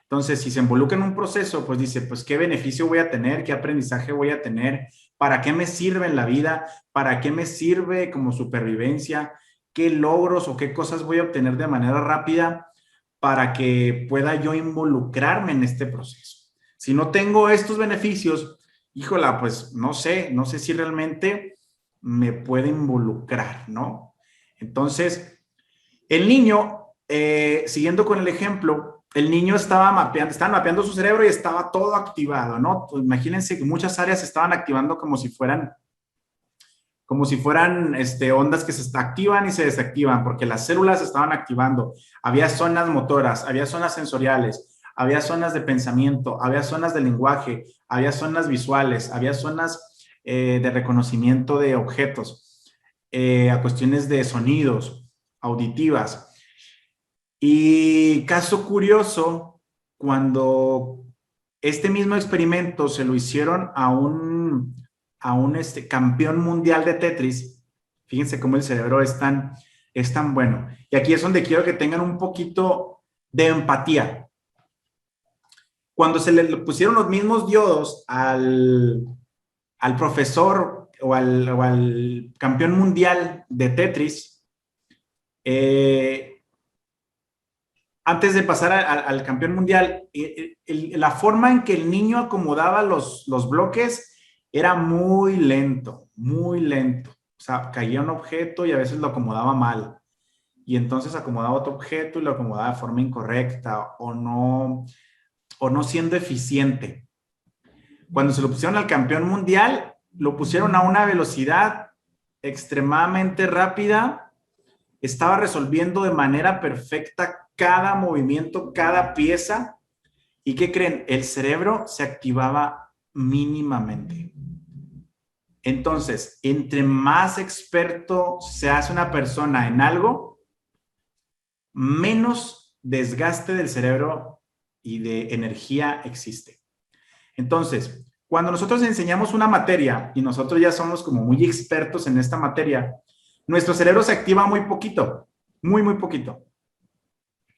Entonces, si se involucra en un proceso, pues dice, pues, ¿qué beneficio voy a tener? ¿Qué aprendizaje voy a tener? ¿Para qué me sirve en la vida? ¿Para qué me sirve como supervivencia? ¿Qué logros o qué cosas voy a obtener de manera rápida para que pueda yo involucrarme en este proceso? Si no tengo estos beneficios, híjola, pues no sé si realmente me puede involucrar, ¿no? Entonces, el niño, siguiendo con el ejemplo, el niño estaba mapeando su cerebro y estaba todo activado, ¿no? Pues imagínense que muchas áreas se estaban activando como si fueran como si fueran ondas que se activan y se desactivan, porque las células se estaban activando. Había zonas motoras, había zonas sensoriales, había zonas de pensamiento, había zonas de lenguaje, había zonas visuales, había zonas de reconocimiento de objetos, a cuestiones de sonidos, auditivas. Y caso curioso, cuando este mismo experimento se lo hicieron a un campeón mundial de Tetris, fíjense cómo el cerebro es tan bueno. Y aquí es donde quiero que tengan un poquito de empatía. Cuando se le pusieron los mismos diodos al profesor o al campeón mundial de Tetris, antes de pasar al campeón mundial, la forma en que el niño acomodaba los bloques era muy lento, muy lento. O sea, caía un objeto y a veces lo acomodaba mal. Y entonces acomodaba otro objeto y lo acomodaba de forma incorrecta o no siendo eficiente. Cuando se lo pusieron al campeón mundial, lo pusieron a una velocidad extremadamente rápida, estaba resolviendo de manera perfecta cada movimiento, cada pieza. ¿Y qué creen? El cerebro se activaba mínimamente. Entonces, entre más experto se hace una persona en algo, menos desgaste del cerebro y de energía existe. Entonces, cuando nosotros enseñamos una materia y nosotros ya somos como muy expertos en esta materia, nuestro cerebro se activa muy poquito, muy, muy poquito.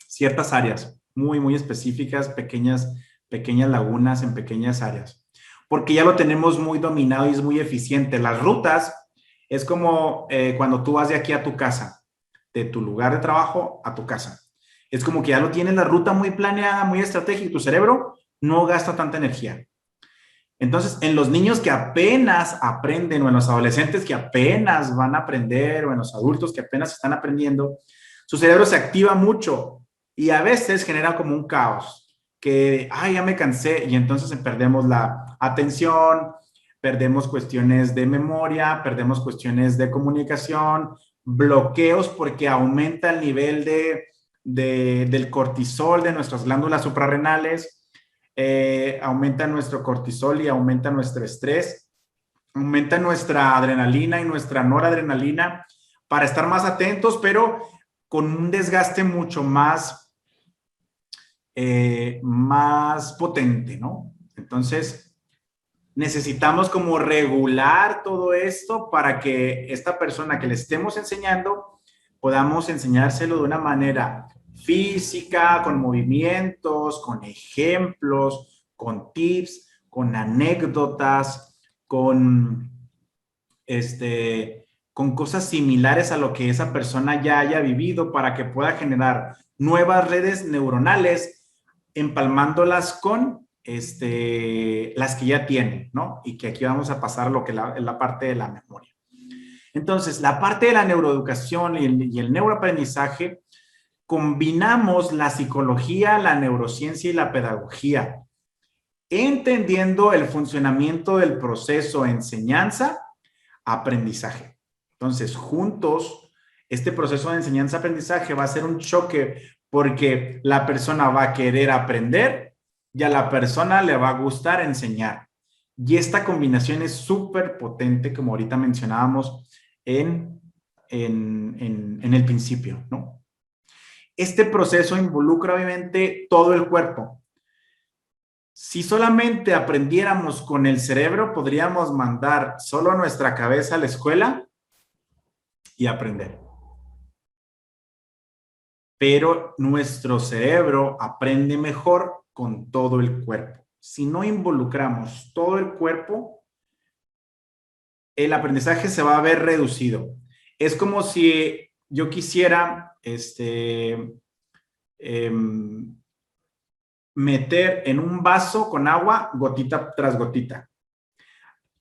Ciertas áreas muy, muy específicas, pequeñas lagunas en pequeñas áreas, porque ya lo tenemos muy dominado y es muy eficiente. Las rutas es como cuando tú vas de aquí a tu casa, de tu lugar de trabajo a tu casa. Es como que ya lo tienes la ruta muy planeada, muy estratégica y tu cerebro no gasta tanta energía. Entonces, en los niños que apenas aprenden o en los adolescentes que apenas van a aprender o en los adultos que apenas están aprendiendo, su cerebro se activa mucho y a veces genera como un caos que, ay, ya me cansé y entonces perdemos la atención, perdemos cuestiones de memoria, perdemos cuestiones de comunicación, bloqueos porque aumenta el nivel del cortisol de nuestras glándulas suprarrenales. Aumenta nuestro cortisol y aumenta nuestro estrés, aumenta nuestra adrenalina y nuestra noradrenalina para estar más atentos, pero con un desgaste mucho más potente, ¿no? Entonces, necesitamos como regular todo esto para que esta persona que le estemos enseñando podamos enseñárselo de una manera física, con movimientos, con ejemplos, con tips, con anécdotas, con cosas similares a lo que esa persona ya haya vivido para que pueda generar nuevas redes neuronales, empalmándolas con las que ya tiene, ¿no? Y que aquí vamos a pasar a lo que es la parte de la memoria. Entonces, la parte de la neuroeducación y el neuroaprendizaje, combinamos la psicología, la neurociencia y la pedagogía, entendiendo el funcionamiento del proceso enseñanza-aprendizaje. Entonces, juntos, este proceso de enseñanza-aprendizaje va a ser un choque porque la persona va a querer aprender y a la persona le va a gustar enseñar. Y esta combinación es súper potente, como ahorita mencionábamos en el principio, ¿no? Este proceso involucra obviamente todo el cuerpo. Si solamente aprendiéramos con el cerebro, podríamos mandar solo nuestra cabeza a la escuela y aprender. Pero nuestro cerebro aprende mejor con todo el cuerpo. Si no involucramos todo el cuerpo, el aprendizaje se va a ver reducido. Es como si yo quisiera meter en un vaso con agua gotita tras gotita,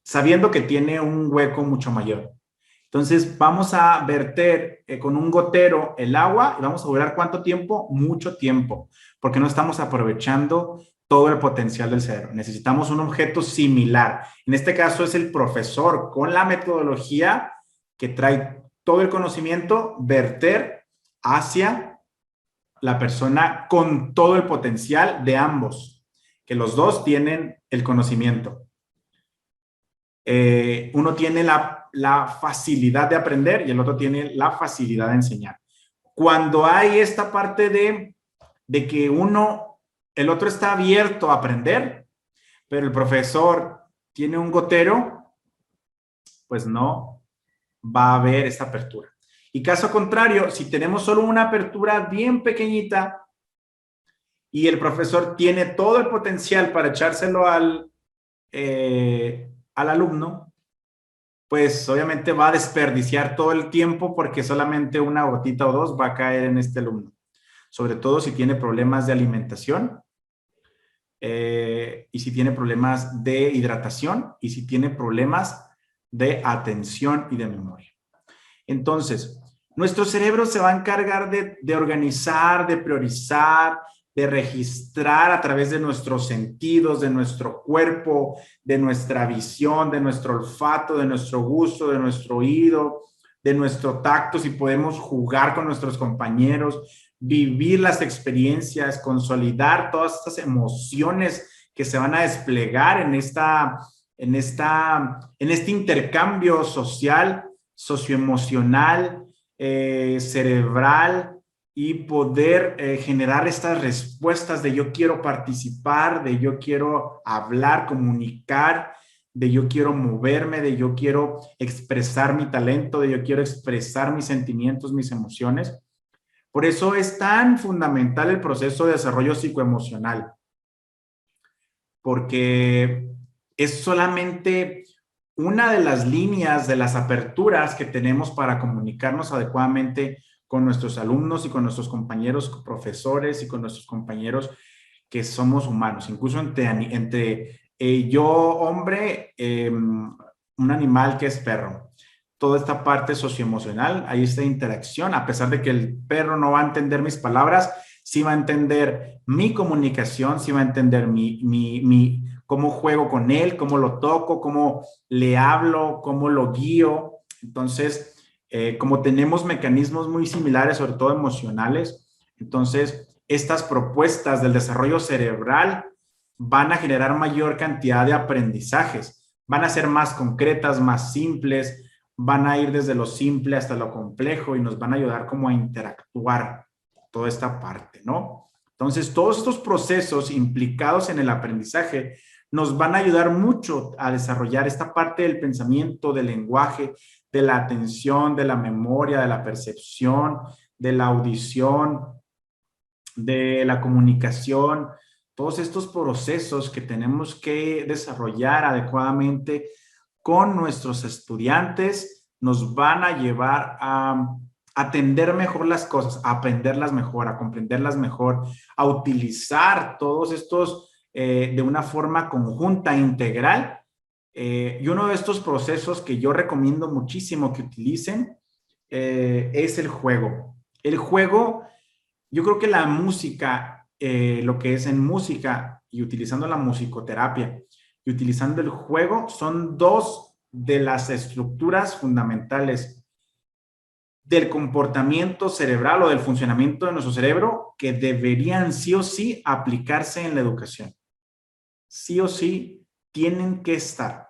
sabiendo que tiene un hueco mucho mayor. Entonces vamos a verter con un gotero el agua y vamos a durar ¿cuánto tiempo? Mucho tiempo, porque no estamos aprovechando todo el potencial del cerebro. Necesitamos un objeto similar. En este caso es el profesor con la metodología que trae todo el conocimiento, verter hacia la persona con todo el potencial de ambos, que los dos tienen el conocimiento. Uno tiene la facilidad de aprender y el otro tiene la facilidad de enseñar. Cuando hay esta parte de que el otro está abierto a aprender, pero el profesor tiene un gotero, pues no va a haber esta apertura. Y caso contrario, si tenemos solo una apertura bien pequeñita y el profesor tiene todo el potencial para echárselo al alumno, pues obviamente va a desperdiciar todo el tiempo porque solamente una gotita o dos va a caer en este alumno. Sobre todo si tiene problemas de alimentación, y si tiene problemas de hidratación, y si tiene problemas de atención y de memoria. Entonces, nuestro cerebro se va a encargar de organizar, de priorizar, de registrar a través de nuestros sentidos, de nuestro cuerpo, de nuestra visión, de nuestro olfato, de nuestro gusto, de nuestro oído, de nuestro tacto, si podemos jugar con nuestros compañeros, vivir las experiencias, consolidar todas estas emociones que se van a desplegar en este intercambio social, socioemocional, cerebral, y poder generar estas respuestas de yo quiero participar, de yo quiero hablar, comunicar, de yo quiero moverme, de yo quiero expresar mi talento, de yo quiero expresar mis sentimientos, mis emociones. Por eso es tan fundamental el proceso de desarrollo psicoemocional, porque es solamente una de las líneas, de las aperturas que tenemos para comunicarnos adecuadamente con nuestros alumnos y con nuestros compañeros profesores y con nuestros compañeros que somos humanos, incluso entre yo, hombre, un animal que es perro. Toda esta parte socioemocional, hay esta interacción, a pesar de que el perro no va a entender mis palabras, sí va a entender mi comunicación, sí va a entender cómo juego con él, cómo lo toco, cómo le hablo, cómo lo guío. Entonces, como tenemos mecanismos muy similares, sobre todo emocionales, entonces estas propuestas del desarrollo cerebral van a generar mayor cantidad de aprendizajes, van a ser más concretas, más simples, van a ir desde lo simple hasta lo complejo y nos van a ayudar como a interactuar toda esta parte, ¿no? Entonces, todos estos procesos implicados en el aprendizaje nos van a ayudar mucho a desarrollar esta parte del pensamiento, del lenguaje, de la atención, de la memoria, de la percepción, de la audición, de la comunicación, todos estos procesos que tenemos que desarrollar adecuadamente con nuestros estudiantes nos van a llevar a atender mejor las cosas, a aprenderlas mejor, a comprenderlas mejor, a utilizar todos estos de una forma conjunta, integral. Y uno de estos procesos que yo recomiendo muchísimo que utilicen es el juego. El juego, yo creo que la música, lo que es en música y utilizando la musicoterapia y utilizando el juego, son dos de las estructuras fundamentales del comportamiento cerebral o del funcionamiento de nuestro cerebro que deberían sí o sí aplicarse en la educación. Sí o sí tienen que estar.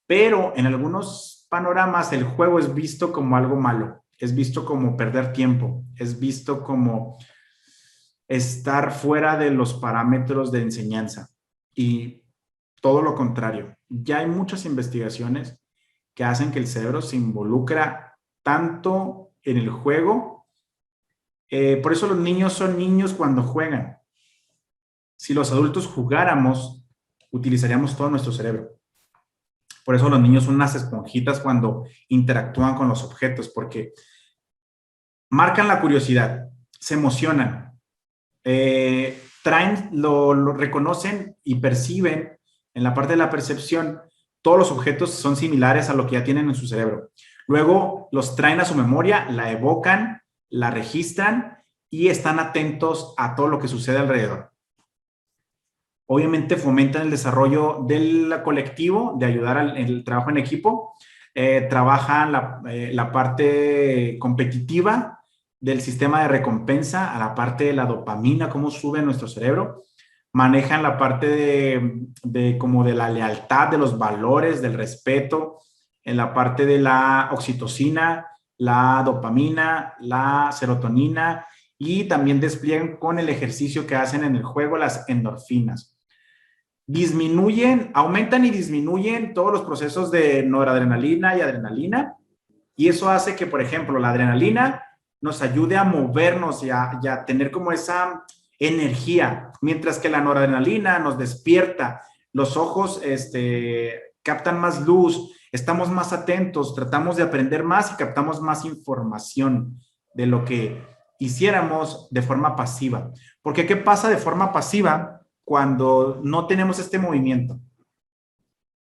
Pero en algunos panoramas el juego es visto como algo malo, es visto como perder tiempo, es visto como estar fuera de los parámetros de enseñanza y todo lo contrario. Ya hay muchas investigaciones que hacen que el cerebro se involucra tanto en el juego. Por eso los niños son niños cuando juegan. Si los adultos jugáramos, utilizaríamos todo nuestro cerebro. Por eso los niños son unas esponjitas cuando interactúan con los objetos, porque marcan la curiosidad, se emocionan, lo reconocen y perciben en la parte de la percepción. Todos los objetos son similares a lo que ya tienen en su cerebro. Luego los traen a su memoria, la evocan, la registran y están atentos a todo lo que sucede alrededor. Obviamente fomentan el desarrollo del colectivo, de ayudar al trabajo en equipo, trabajan la parte competitiva del sistema de recompensa, a la parte de la dopamina, cómo sube en nuestro cerebro. Manejan la parte como de la lealtad, de los valores, del respeto, en la parte de la oxitocina, la dopamina, la serotonina, y también despliegan con el ejercicio que hacen en el juego las endorfinas. Aumentan y disminuyen todos los procesos de noradrenalina y adrenalina, y eso hace que, por ejemplo, la adrenalina nos ayude a movernos y a tener como esa energía, mientras que la noradrenalina nos despierta, los ojos captan más luz, estamos más atentos, tratamos de aprender más y captamos más información de lo que hiciéramos de forma pasiva. Porque ¿qué pasa de forma pasiva cuando no tenemos este movimiento?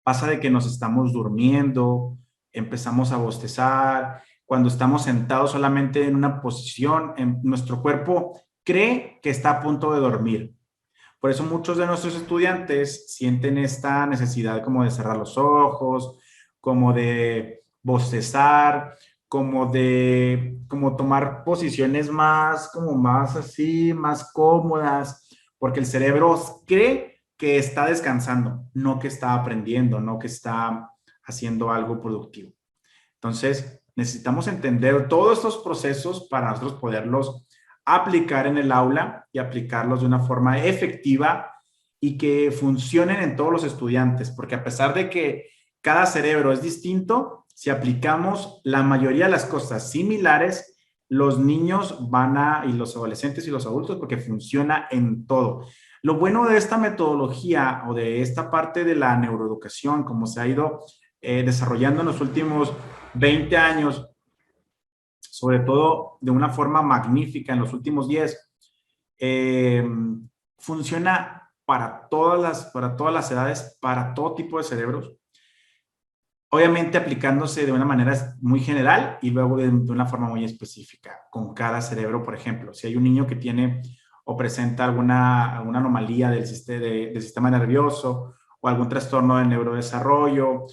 Pasa de que nos estamos durmiendo, empezamos a bostezar, cuando estamos sentados solamente en una posición, nuestro cuerpo cree que está a punto de dormir. Por eso muchos de nuestros estudiantes sienten esta necesidad como de cerrar los ojos, como de bostezar, como tomar posiciones más así, más cómodas, porque el cerebro cree que está descansando, no que está aprendiendo, no que está haciendo algo productivo. Entonces, necesitamos entender todos estos procesos para nosotros poderlos aplicar en el aula y aplicarlos de una forma efectiva y que funcionen en todos los estudiantes, porque a pesar de que cada cerebro es distinto, si aplicamos la mayoría de las cosas similares, los niños y los adolescentes y los adultos, porque funciona en todo. Lo bueno de esta metodología o de esta parte de la neuroeducación, como se ha ido desarrollando en los últimos 20 años, sobre todo de una forma magnífica en los últimos 10, funciona para todas las edades, para todo tipo de cerebros, obviamente aplicándose de una manera muy general y luego de una forma muy específica con cada cerebro. Por ejemplo, si hay un niño que tiene o presenta alguna anomalía del sistema nervioso o algún trastorno de neurodesarrollo,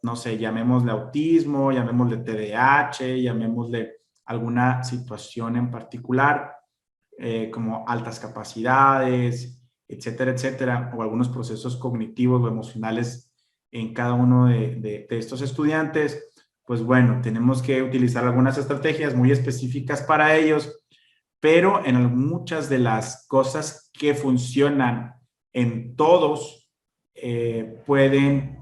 no sé, llamémosle autismo, llamémosle TDAH, llamémosle alguna situación en particular, como altas capacidades, etcétera, etcétera, o algunos procesos cognitivos o emocionales en cada uno de estos estudiantes, pues bueno, tenemos que utilizar algunas estrategias muy específicas para ellos, pero en muchas de las cosas que funcionan en todos pueden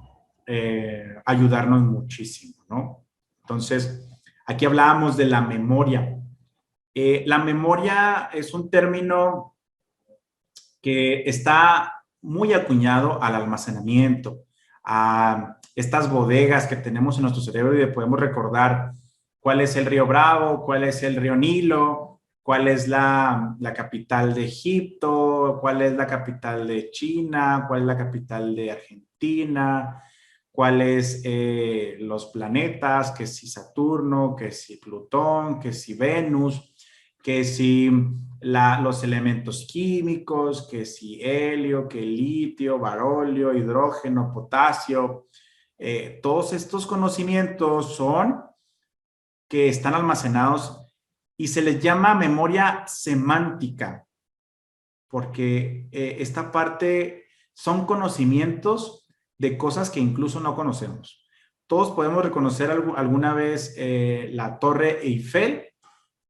ayudarnos muchísimo, ¿no? Entonces, aquí hablábamos de la memoria. La memoria es un término que está muy acuñado al almacenamiento, a estas bodegas que tenemos en nuestro cerebro y podemos recordar cuál es el río Bravo, cuál es el río Nilo, cuál es la capital de Egipto, cuál es la capital de China, cuál es la capital de Argentina, cuáles los planetas, que si Saturno, que si Plutón, que si Venus, que si los elementos químicos, que si helio, que litio, barolio, hidrógeno, potasio. Todos estos conocimientos son que están almacenados y se les llama memoria semántica, porque esta parte son conocimientos de cosas que incluso no conocemos. Todos podemos reconocer alguna vez la Torre Eiffel,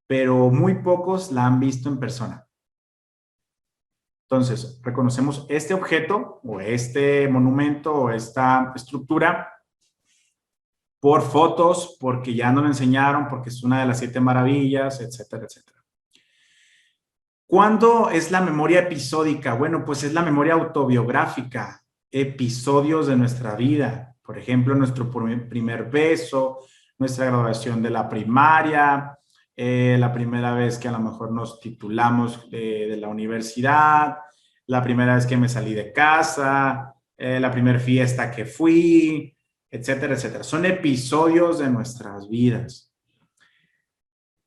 pero muy pocos la han visto en persona. Entonces, reconocemos este objeto o este monumento o esta estructura por fotos, porque ya nos lo enseñaron, porque es una de las 7 maravillas, etcétera, etcétera. ¿Cuándo es la memoria episódica? Bueno, pues es la memoria autobiográfica, episodios de nuestra vida. Por ejemplo, nuestro primer beso, nuestra graduación de la primaria, la primera vez que a lo mejor nos titulamos de la universidad, la primera vez que me salí de casa, la primera fiesta que fui, etcétera, etcétera. Son episodios de nuestras vidas.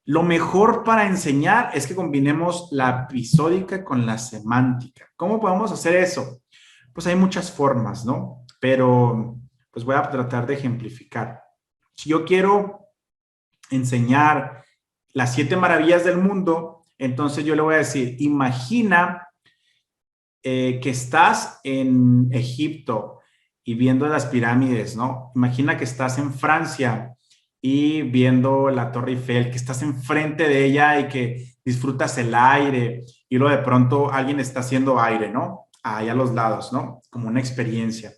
Lo mejor para enseñar es que combinemos la episódica con la semántica. ¿Cómo podemos hacer eso? Pues hay muchas formas, ¿no? Pero pues voy a tratar de ejemplificar. Si yo quiero enseñar las 7 maravillas del mundo, entonces yo le voy a decir, imagina que estás en Egipto y viendo las pirámides, ¿no? Imagina que estás en Francia y viendo la Torre Eiffel, que estás enfrente de ella y que disfrutas el aire y luego de pronto alguien está haciendo aire, ¿no? Ahí a los lados, ¿no? Como una experiencia.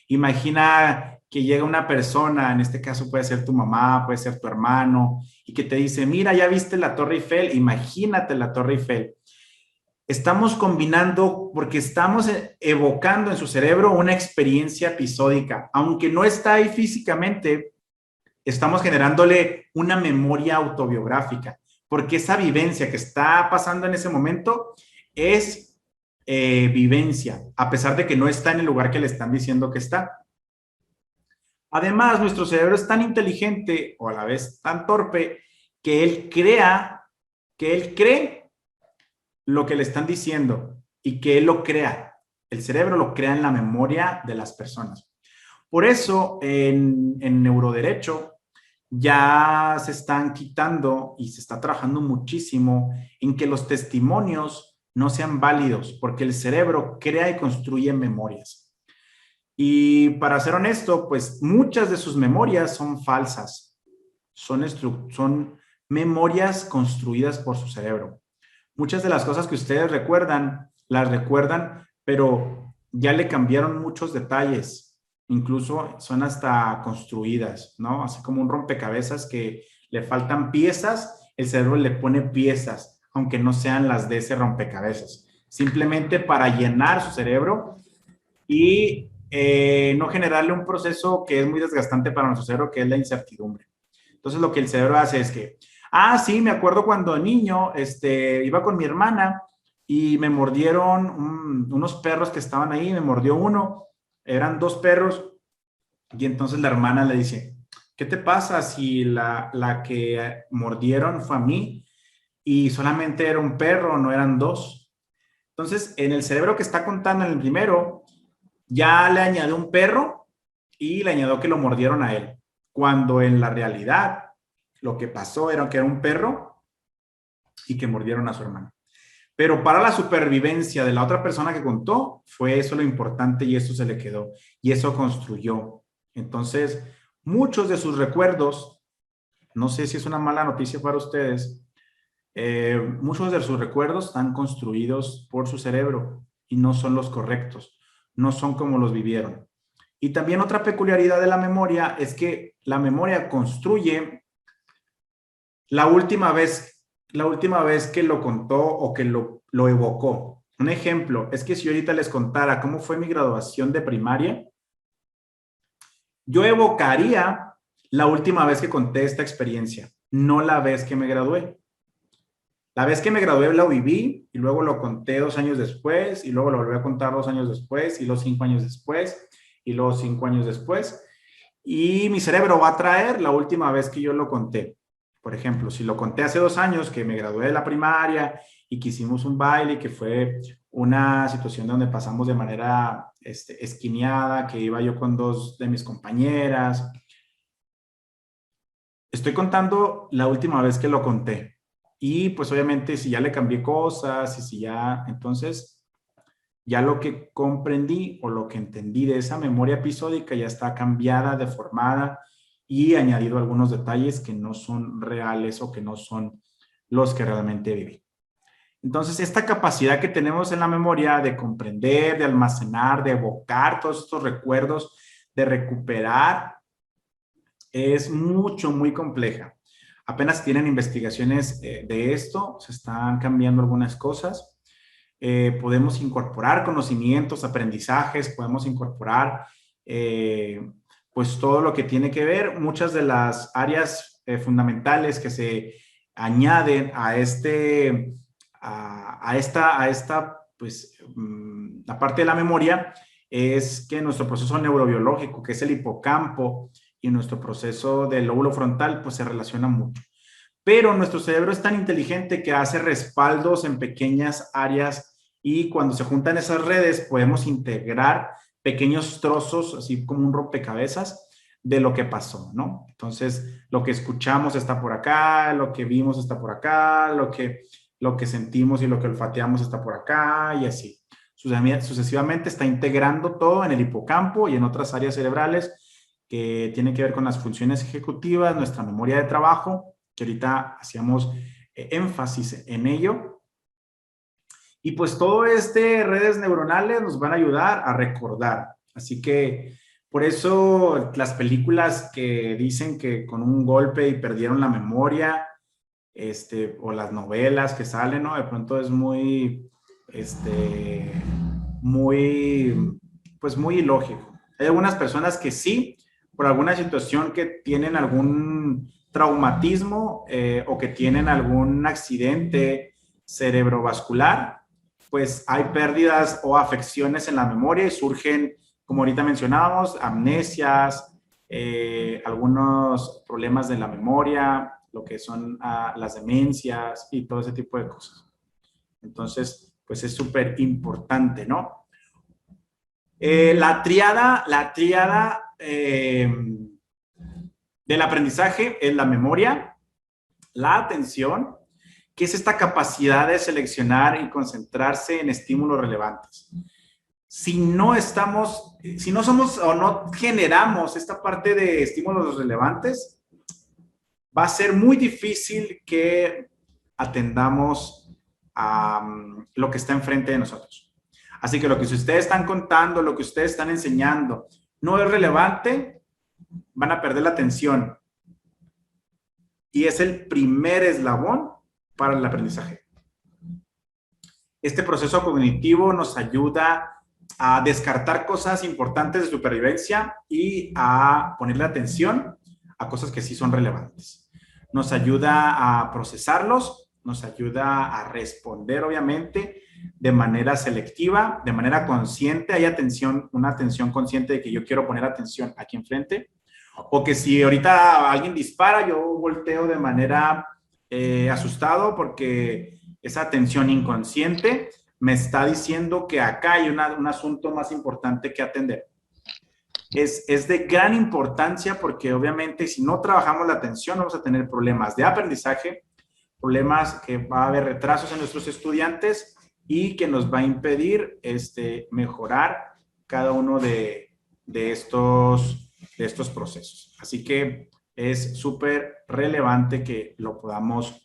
Imagina que llega una persona, en este caso puede ser tu mamá, puede ser tu hermano, y que te dice, mira, ya viste la Torre Eiffel, imagínate la Torre Eiffel. Estamos combinando porque estamos evocando en su cerebro una experiencia episódica. Aunque no está ahí físicamente, estamos generándole una memoria autobiográfica, porque esa vivencia que está pasando en ese momento es vivencia, a pesar de que no está en el lugar que le están diciendo que está. Además, nuestro cerebro es tan inteligente o a la vez tan torpe que él cree lo que le están diciendo y que él lo crea. El cerebro lo crea en la memoria de las personas. Por eso, en neuroderecho ya se están quitando y se está trabajando muchísimo en que los testimonios no sean válidos, porque el cerebro crea y construye memorias. Y para ser honesto, pues muchas de sus memorias son falsas, son memorias construidas por su cerebro. Muchas de las cosas que ustedes recuerdan, las recuerdan, pero ya le cambiaron muchos detalles. Incluso son hasta construidas, ¿no? Así como un rompecabezas que le faltan piezas, el cerebro le pone piezas, aunque no sean las de ese rompecabezas. Simplemente para llenar su cerebro y no generarle un proceso que es muy desgastante para nuestro cerebro, que es la incertidumbre. Entonces, lo que el cerebro hace es que, sí, me acuerdo cuando niño, iba con mi hermana y me mordieron unos perros que estaban ahí, me mordió uno, eran 2 perros, y entonces la hermana le dice, ¿qué te pasa si la que mordieron fue a mí y solamente era un perro, no eran 2? Entonces, en el cerebro que está contando en el primero, ya le añadió un perro y le añadió que lo mordieron a él, cuando en la realidad lo que pasó era que era un perro y que mordieron a su hermano. Pero para la supervivencia de la otra persona que contó, fue eso lo importante y eso se le quedó y eso construyó. Entonces, muchos de sus recuerdos, no sé si es una mala noticia para ustedes, muchos de sus recuerdos están construidos por su cerebro y no son los correctos, no son como los vivieron. Y también otra peculiaridad de la memoria es que la memoria construye la última vez que lo contó o que lo evocó. Un ejemplo es que si yo ahorita les contara cómo fue mi graduación de primaria, yo evocaría la última vez que conté esta experiencia, no la vez que me gradué. La vez que me gradué la viví y luego lo conté 2 años después y luego lo volví a contar 2 años después y luego 5 años después y luego 5 años después. Y mi cerebro va a traer la última vez que yo lo conté. Por ejemplo, si lo conté hace 2 años que me gradué de la primaria y que hicimos un baile, que fue una situación donde pasamos de manera esquineada, que iba yo con 2 de mis compañeras. Estoy contando la última vez que lo conté. Y pues obviamente si ya le cambié cosas y si ya, entonces ya lo que comprendí o lo que entendí de esa memoria episódica ya está cambiada, deformada y añadido algunos detalles que no son reales o que no son los que realmente viví. Entonces, esta capacidad que tenemos en la memoria de comprender, de almacenar, de evocar todos estos recuerdos, de recuperar, es muy compleja. Apenas tienen investigaciones de esto, se están cambiando algunas cosas. Podemos incorporar conocimientos, aprendizajes, podemos incorporar pues todo lo que tiene que ver, muchas de las áreas fundamentales que se añaden a esta pues la parte de la memoria es que nuestro proceso neurobiológico, que es el hipocampo, y nuestro proceso del lóbulo frontal, pues se relaciona mucho. Pero nuestro cerebro es tan inteligente que hace respaldos en pequeñas áreas y cuando se juntan esas redes podemos integrar pequeños trozos, así como un rompecabezas de lo que pasó, ¿no? Entonces, lo que escuchamos está por acá, lo que vimos está por acá, lo que sentimos y lo que olfateamos está por acá y así. Sucesivamente está integrando todo en el hipocampo y en otras áreas cerebrales que tienen que ver con las funciones ejecutivas, nuestra memoria de trabajo, que ahorita hacíamos énfasis en ello. Y pues todo redes neuronales nos van a ayudar a recordar. Así que por eso las películas que dicen que con un golpe y perdieron la memoria, o las novelas que salen, ¿no? De pronto es pues muy ilógico. Hay algunas personas que sí, por alguna situación que tienen algún traumatismo o que tienen algún accidente cerebrovascular, pues hay pérdidas o afecciones en la memoria y surgen, como ahorita mencionábamos, amnesias, algunos problemas de la memoria, lo que son las demencias y todo ese tipo de cosas. Entonces, pues es súper importante, ¿no? La tríada del aprendizaje es la memoria, la atención, que es esta capacidad de seleccionar y concentrarse en estímulos relevantes. Si no somos o no generamos esta parte de estímulos relevantes, va a ser muy difícil que atendamos a lo que está enfrente de nosotros. Así que lo que ustedes están contando, lo que ustedes están enseñando, no es relevante, van a perder la atención. Y es el primer eslabón para el aprendizaje. Este proceso cognitivo nos ayuda a descartar cosas importantes de supervivencia y a ponerle atención a cosas que sí son relevantes. Nos ayuda a procesarlos, nos ayuda a responder, obviamente, de manera selectiva, de manera consciente. Hay una atención consciente de que yo quiero poner atención aquí enfrente. O que si ahorita alguien dispara, yo volteo de manera asustado porque esa atención inconsciente me está diciendo que acá hay un asunto más importante que atender. Es de gran importancia porque obviamente si no trabajamos la atención vamos a tener problemas de aprendizaje, problemas que va a haber retrasos en nuestros estudiantes y que nos va a impedir mejorar cada uno de estos procesos. Así que es súper relevante que lo podamos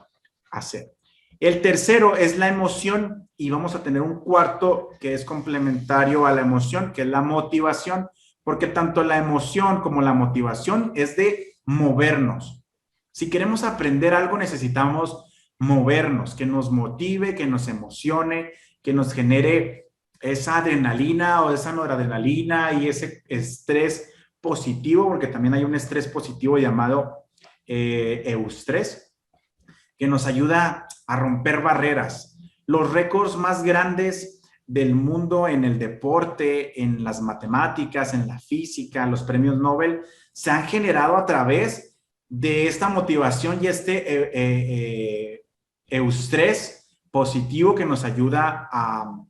hacer. El tercero es la emoción y vamos a tener un cuarto que es complementario a la emoción, que es la motivación, porque tanto la emoción como la motivación es de movernos. Si queremos aprender algo necesitamos movernos, que nos motive, que nos emocione, que nos genere esa adrenalina o esa noradrenalina y ese estrés positivo, porque también hay un estrés positivo llamado eustrés, que nos ayuda a romper barreras. Los récords más grandes del mundo en el deporte, en las matemáticas, en la física, los premios Nobel, se han generado a través de esta motivación y eustrés positivo que nos ayuda a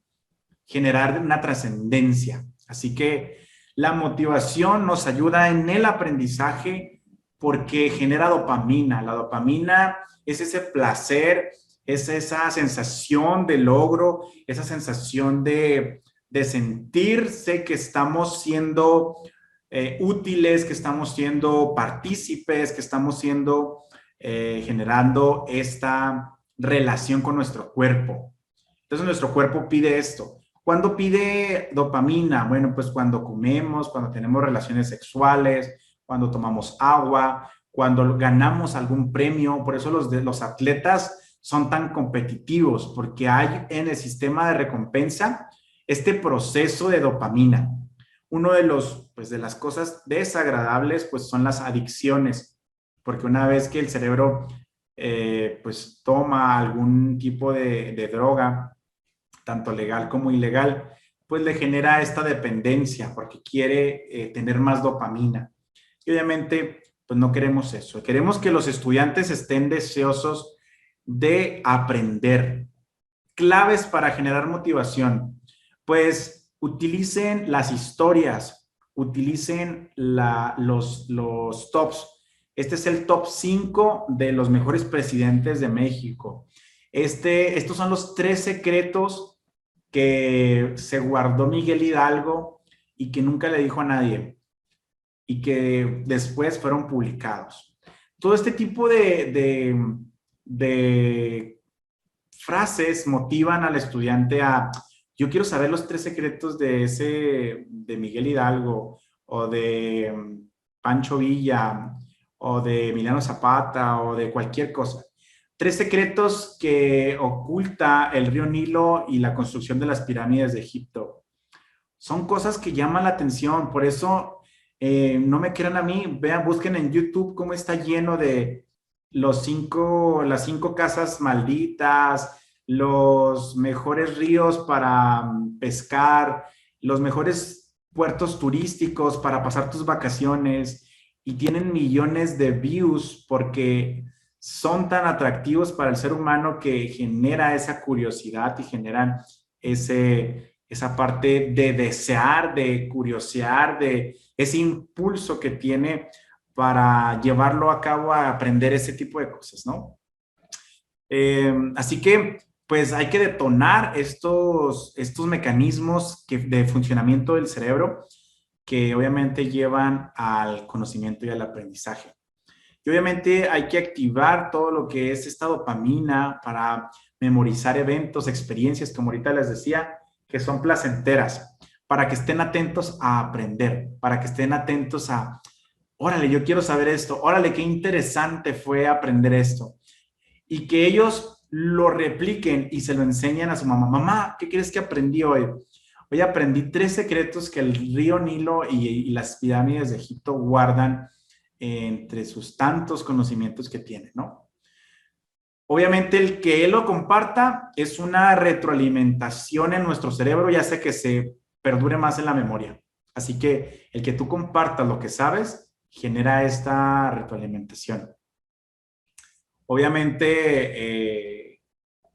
generar una trascendencia. Así que la motivación nos ayuda en el aprendizaje porque genera dopamina. La dopamina es ese placer, es esa sensación de logro, esa sensación de sentirse que estamos siendo útiles, que estamos siendo partícipes, que estamos generando esta relación con nuestro cuerpo. Entonces nuestro cuerpo pide esto. ¿Cuándo pide dopamina? Bueno, pues cuando comemos, cuando tenemos relaciones sexuales, cuando tomamos agua, cuando ganamos algún premio. Por eso los atletas son tan competitivos, porque hay en el sistema de recompensa este proceso de dopamina. Uno de las cosas desagradables pues son las adicciones, porque una vez que el cerebro pues toma algún tipo de droga, tanto legal como ilegal, pues le genera esta dependencia porque quiere tener más dopamina. Y obviamente, pues no queremos eso. Queremos que los estudiantes estén deseosos de aprender. Claves para generar motivación. Pues utilicen las historias, utilicen los tops. Este es el top 5 de los mejores presidentes de México. Estos son los 3 secretos que se guardó Miguel Hidalgo y que nunca le dijo a nadie y que después fueron publicados. Todo este tipo de frases motivan al estudiante a, yo quiero saber los 3 secretos de Miguel Hidalgo o de Pancho Villa o de Emiliano Zapata o de cualquier cosa. 3 secretos que oculta el río Nilo y la construcción de las pirámides de Egipto. Son cosas que llaman la atención, por eso no me crean a mí, vean, busquen en YouTube cómo está lleno de las 5 casas malditas, los mejores ríos para pescar, los mejores puertos turísticos para pasar tus vacaciones y tienen millones de views porque son tan atractivos para el ser humano que genera esa curiosidad y generan esa parte de desear, de curiosear, de ese impulso que tiene para llevarlo a cabo a aprender ese tipo de cosas, ¿no? Así que, pues hay que detonar estos mecanismos de funcionamiento del cerebro que obviamente llevan al conocimiento y al aprendizaje. Y obviamente hay que activar todo lo que es esta dopamina para memorizar eventos, experiencias, como ahorita les decía, que son placenteras, para que estén atentos a aprender, para que estén atentos a, órale, yo quiero saber esto, órale, qué interesante fue aprender esto. Y que ellos lo repliquen y se lo enseñen a su mamá. Mamá, ¿qué crees que aprendí hoy? Hoy aprendí 3 secretos que el río Nilo y las pirámides de Egipto guardan entre sus tantos conocimientos que tienen, ¿no? Obviamente el que él lo comparta es una retroalimentación en nuestro cerebro y hace que se perdure más en la memoria. Así que el que tú compartas lo que sabes genera esta retroalimentación. Obviamente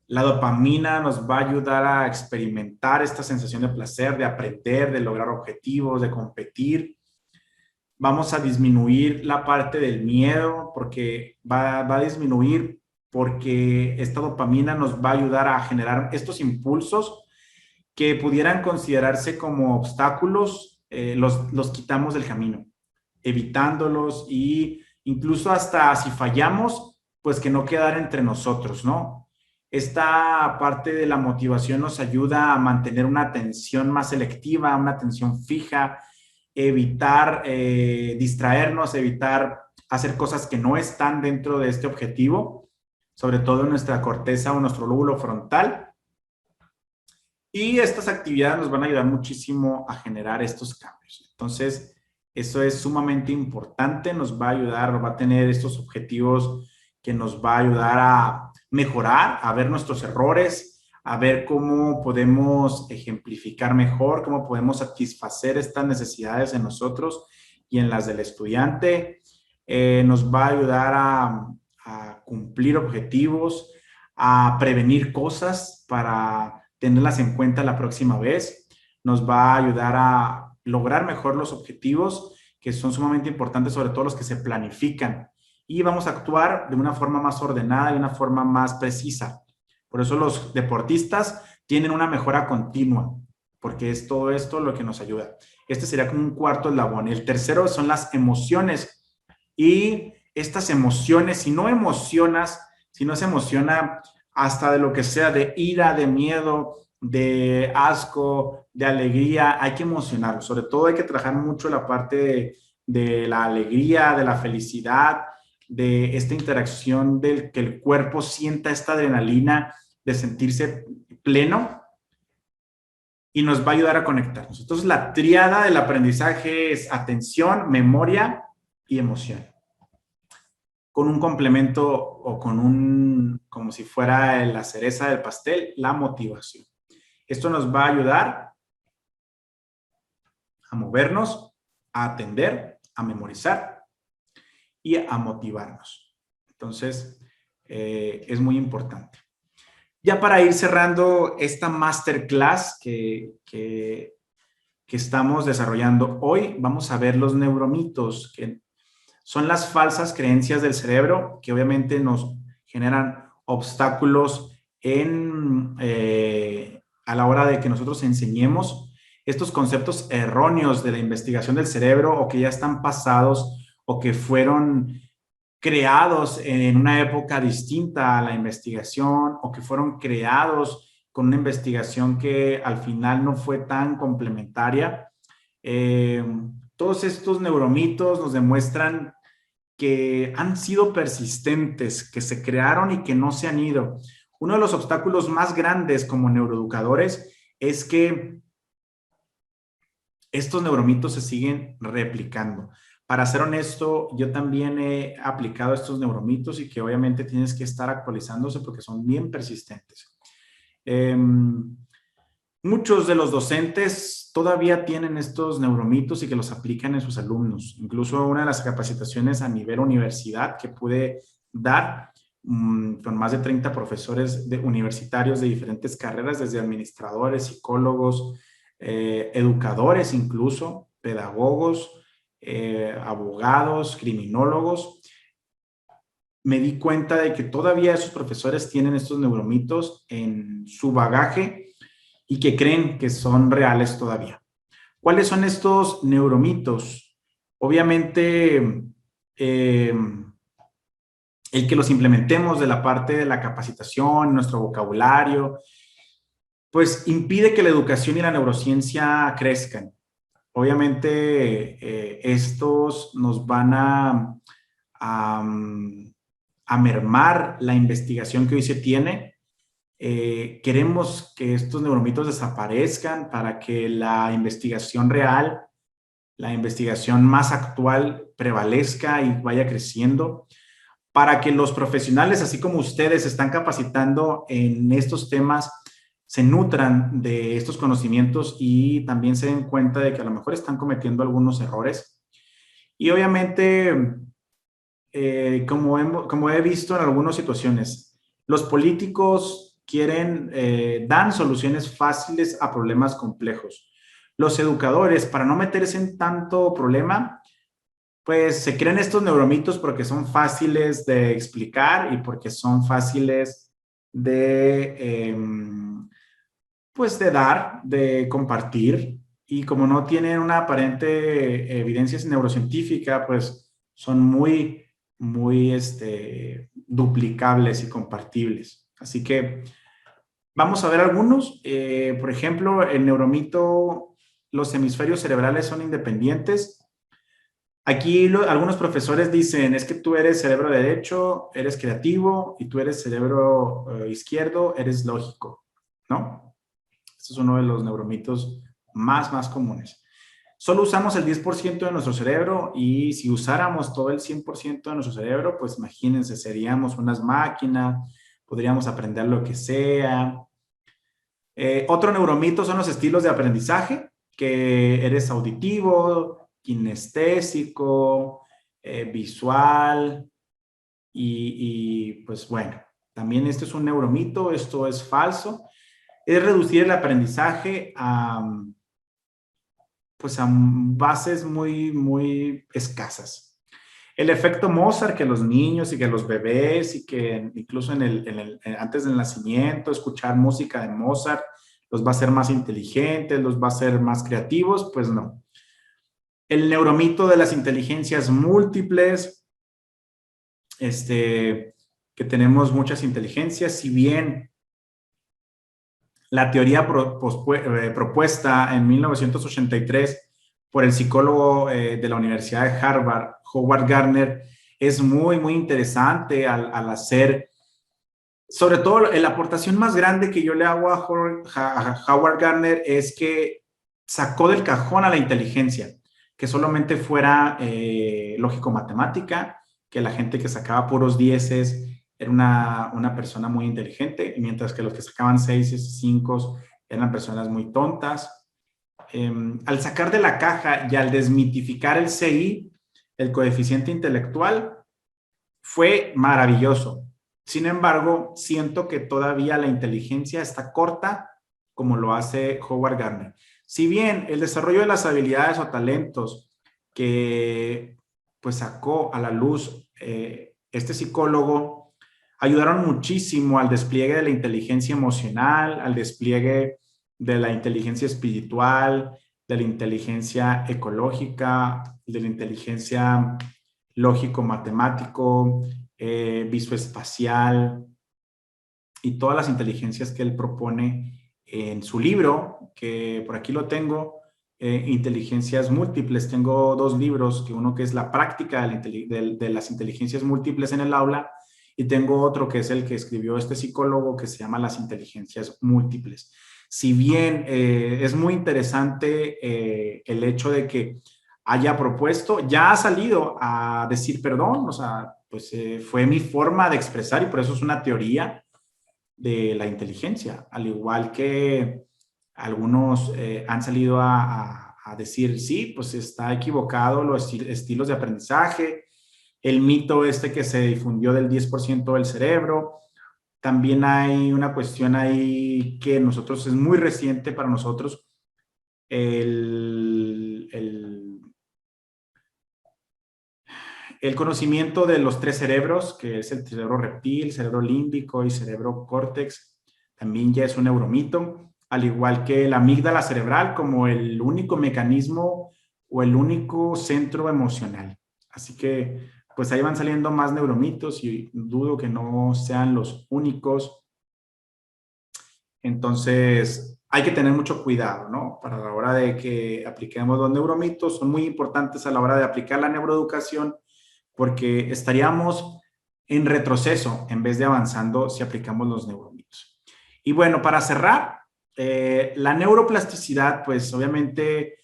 la dopamina nos va a ayudar a experimentar esta sensación de placer, de aprender, de lograr objetivos, de competir. Vamos a disminuir la parte del miedo porque va a disminuir porque esta dopamina nos va a ayudar a generar estos impulsos que pudieran considerarse como obstáculos, los quitamos del camino, evitándolos y incluso hasta si fallamos, pues que no quedar entre nosotros, ¿no? Esta parte de la motivación nos ayuda a mantener una atención más selectiva, una atención fija, evitar distraernos, evitar hacer cosas que no están dentro de este objetivo, sobre todo en nuestra corteza o nuestro lóbulo frontal. Y estas actividades nos van a ayudar muchísimo a generar estos cambios. Entonces, eso es sumamente importante, nos va a ayudar, va a tener estos objetivos que nos va a ayudar a mejorar, a ver nuestros errores, a ver cómo podemos ejemplificar mejor, cómo podemos satisfacer estas necesidades en nosotros y en las del estudiante. Nos va a ayudar a cumplir objetivos, a prevenir cosas para tenerlas en cuenta la próxima vez. Nos va a ayudar a lograr mejor los objetivos que son sumamente importantes, sobre todo los que se planifican. Y vamos a actuar de una forma más ordenada y una forma más precisa. Por eso los deportistas tienen una mejora continua, porque es todo esto lo que nos ayuda. Este sería como un cuarto eslabón. El tercero son las emociones. Y estas emociones, si no emocionas, si no se emociona hasta de lo que sea, de ira, de miedo, de asco, de alegría, hay que emocionarlo. Sobre todo hay que trabajar mucho la parte de la alegría, de la felicidad, de esta interacción del que el cuerpo sienta esta adrenalina de sentirse pleno y nos va a ayudar a conectarnos. Entonces, la tríada del aprendizaje es atención, memoria y emoción. Con un complemento o con como si fuera la cereza del pastel, la motivación. Esto nos va a ayudar a movernos, a atender, a memorizar y a motivarnos. Entonces, es muy importante. Ya para ir cerrando esta masterclass que que estamos desarrollando. Hoy vamos a ver los neuromitos, que son las falsas creencias del cerebro que obviamente nos generan obstáculos a la hora de que nosotros enseñemos estos conceptos erróneos de la investigación del cerebro, o que ya están pasados o que fueron creados en una época distinta a la investigación, o que fueron creados con una investigación que al final no fue tan complementaria. Eh, Todos estos neuromitos nos demuestran que han sido persistentes, que se crearon y que no se han ido. Uno de los obstáculos más grandes como neuroeducadores es que estos neuromitos se siguen replicando. Para ser honesto, yo también he aplicado estos neuromitos, y que obviamente tienes que estar actualizándose porque son bien persistentes. Muchos de los docentes todavía tienen estos neuromitos y que los aplican en sus alumnos. Incluso una de las capacitaciones a nivel universidad que pude dar con más de 30 profesores universitarios de diferentes carreras, desde administradores, psicólogos, educadores incluso, pedagogos, abogados, criminólogos. Me di cuenta de que todavía esos profesores tienen estos neuromitos en su bagaje y que creen que son reales todavía. ¿Cuáles son estos neuromitos? Obviamente, el que los implementemos de la parte de la capacitación, nuestro vocabulario, pues impide que la educación y la neurociencia crezcan. Obviamente, estos nos van a mermar la investigación que hoy se tiene. Queremos que estos neuromitos desaparezcan para que la investigación real, la investigación más actual, prevalezca y vaya creciendo, para que los profesionales, así como ustedes se están capacitando en estos temas, se nutran de estos conocimientos y también se den cuenta de que a lo mejor están cometiendo algunos errores. Y obviamente, como he visto en algunas situaciones, los políticos dan soluciones fáciles a problemas complejos. Los educadores, para no meterse en tanto problema, pues se crean estos neuromitos porque son fáciles de explicar y porque son fáciles pues de dar, de compartir. Y como no tienen una aparente evidencia neurocientífica, pues son muy duplicables y compartibles. Así que vamos a ver algunos. Por ejemplo, el neuromito, los hemisferios cerebrales son independientes. Aquí algunos profesores dicen, es que tú eres cerebro derecho, eres creativo, y tú eres cerebro izquierdo, eres lógico, ¿no? Este es uno de los neuromitos más comunes. Solo usamos el 10% de nuestro cerebro, y si usáramos todo el 100% de nuestro cerebro, pues imagínense, seríamos unas máquinas, podríamos aprender lo que sea. Otro neuromito son los estilos de aprendizaje, que eres auditivo, kinestésico, visual, pues bueno, también esto es un neuromito, esto es falso. Es reducir el aprendizaje pues a bases muy escasas. El efecto Mozart, que los niños y que los bebés y que incluso antes del nacimiento, escuchar música de Mozart los va a hacer más inteligentes, los va a hacer más creativos, pues no. El neuromito de las inteligencias múltiples, que tenemos muchas inteligencias, si bien la teoría propuesta en 1983 por el psicólogo de la Universidad de Harvard, Howard Gardner, es muy interesante al hacer, sobre todo la aportación más grande que yo le hago a Howard Gardner es que sacó del cajón a la inteligencia, que solamente fuera lógico-matemática, que la gente que sacaba puros dieces era una persona muy inteligente, mientras que los que sacaban 6 y 5 eran personas muy tontas. Al sacar de la caja y al desmitificar el CI, el coeficiente intelectual, fue maravilloso. Sin embargo, siento que todavía la inteligencia está corta como lo hace Howard Gardner. Si bien el desarrollo de las habilidades o talentos que pues sacó a la luz este psicólogo ayudaron muchísimo al despliegue de la inteligencia emocional, al despliegue de la inteligencia espiritual, de la inteligencia ecológica, de la inteligencia lógico-matemático, visoespacial y todas las inteligencias que él propone en su libro, que por aquí lo tengo, Inteligencias Múltiples. Tengo dos libros, que uno que es la práctica de las inteligencias múltiples en el aula, y tengo otro que es el que escribió este psicólogo, que se llama Las inteligencias múltiples. Si bien es muy interesante el hecho de que haya propuesto, ya ha salido a decir perdón, o sea, pues fue mi forma de expresar y por eso es una teoría de la inteligencia, al igual que algunos han salido a decir, sí, pues está equivocado los estilos de aprendizaje, el mito este que se difundió del 10% del cerebro. También hay una cuestión ahí que nosotros es muy reciente para nosotros, el, el, el conocimiento de los tres cerebros, que es el cerebro reptil, cerebro límbico y cerebro córtex, también ya es un neuromito, al igual que la amígdala cerebral como el único mecanismo o el único centro emocional. Así que, pues ahí van saliendo más neuromitos y dudo que no sean los únicos. Entonces, hay que tener mucho cuidado, ¿no? Para la hora de que apliquemos los neuromitos, son muy importantes a la hora de aplicar la neuroeducación, porque estaríamos en retroceso en vez de avanzando si aplicamos los neuromitos. Y bueno, para cerrar, la neuroplasticidad, pues obviamente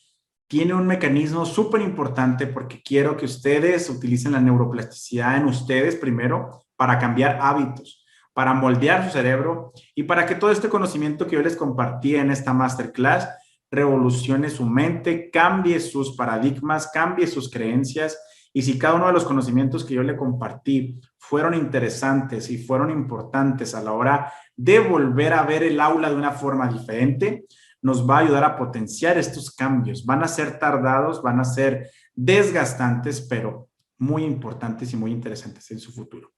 tiene un mecanismo súper importante, porque quiero que ustedes utilicen la neuroplasticidad en ustedes primero para cambiar hábitos, para moldear su cerebro y para que todo este conocimiento que yo les compartí en esta masterclass revolucione su mente, cambie sus paradigmas, cambie sus creencias. Y si cada uno de los conocimientos que yo le compartí fueron interesantes y fueron importantes a la hora de volver a ver el aula de una forma diferente, nos va a ayudar a potenciar estos cambios. Van a ser tardados, van a ser desgastantes, pero muy importantes y muy interesantes en su futuro.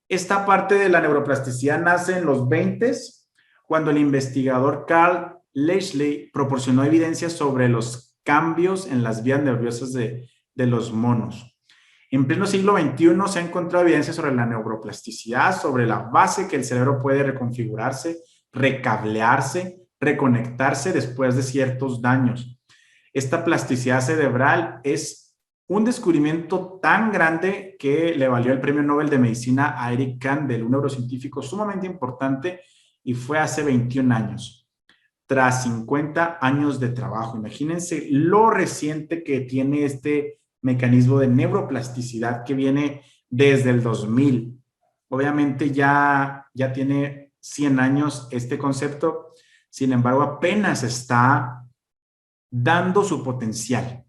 Esta parte de la neuroplasticidad nace en los 20, cuando el investigador Carl Leichley proporcionó evidencia sobre los cambios en las vías nerviosas de los monos. En pleno siglo XXI se ha encontrado evidencia sobre la neuroplasticidad, sobre la base que el cerebro puede reconfigurarse, recablearse, reconectarse después de ciertos daños. Esta plasticidad cerebral es un descubrimiento tan grande que le valió el premio Nobel de Medicina a Eric Kandel, un neurocientífico sumamente importante, y fue hace 21 años, tras 50 años de trabajo. Imagínense lo reciente que tiene este mecanismo de neuroplasticidad, que viene desde el 2000. Obviamente ya tiene 100 años este concepto, sin embargo apenas está dando su potencial.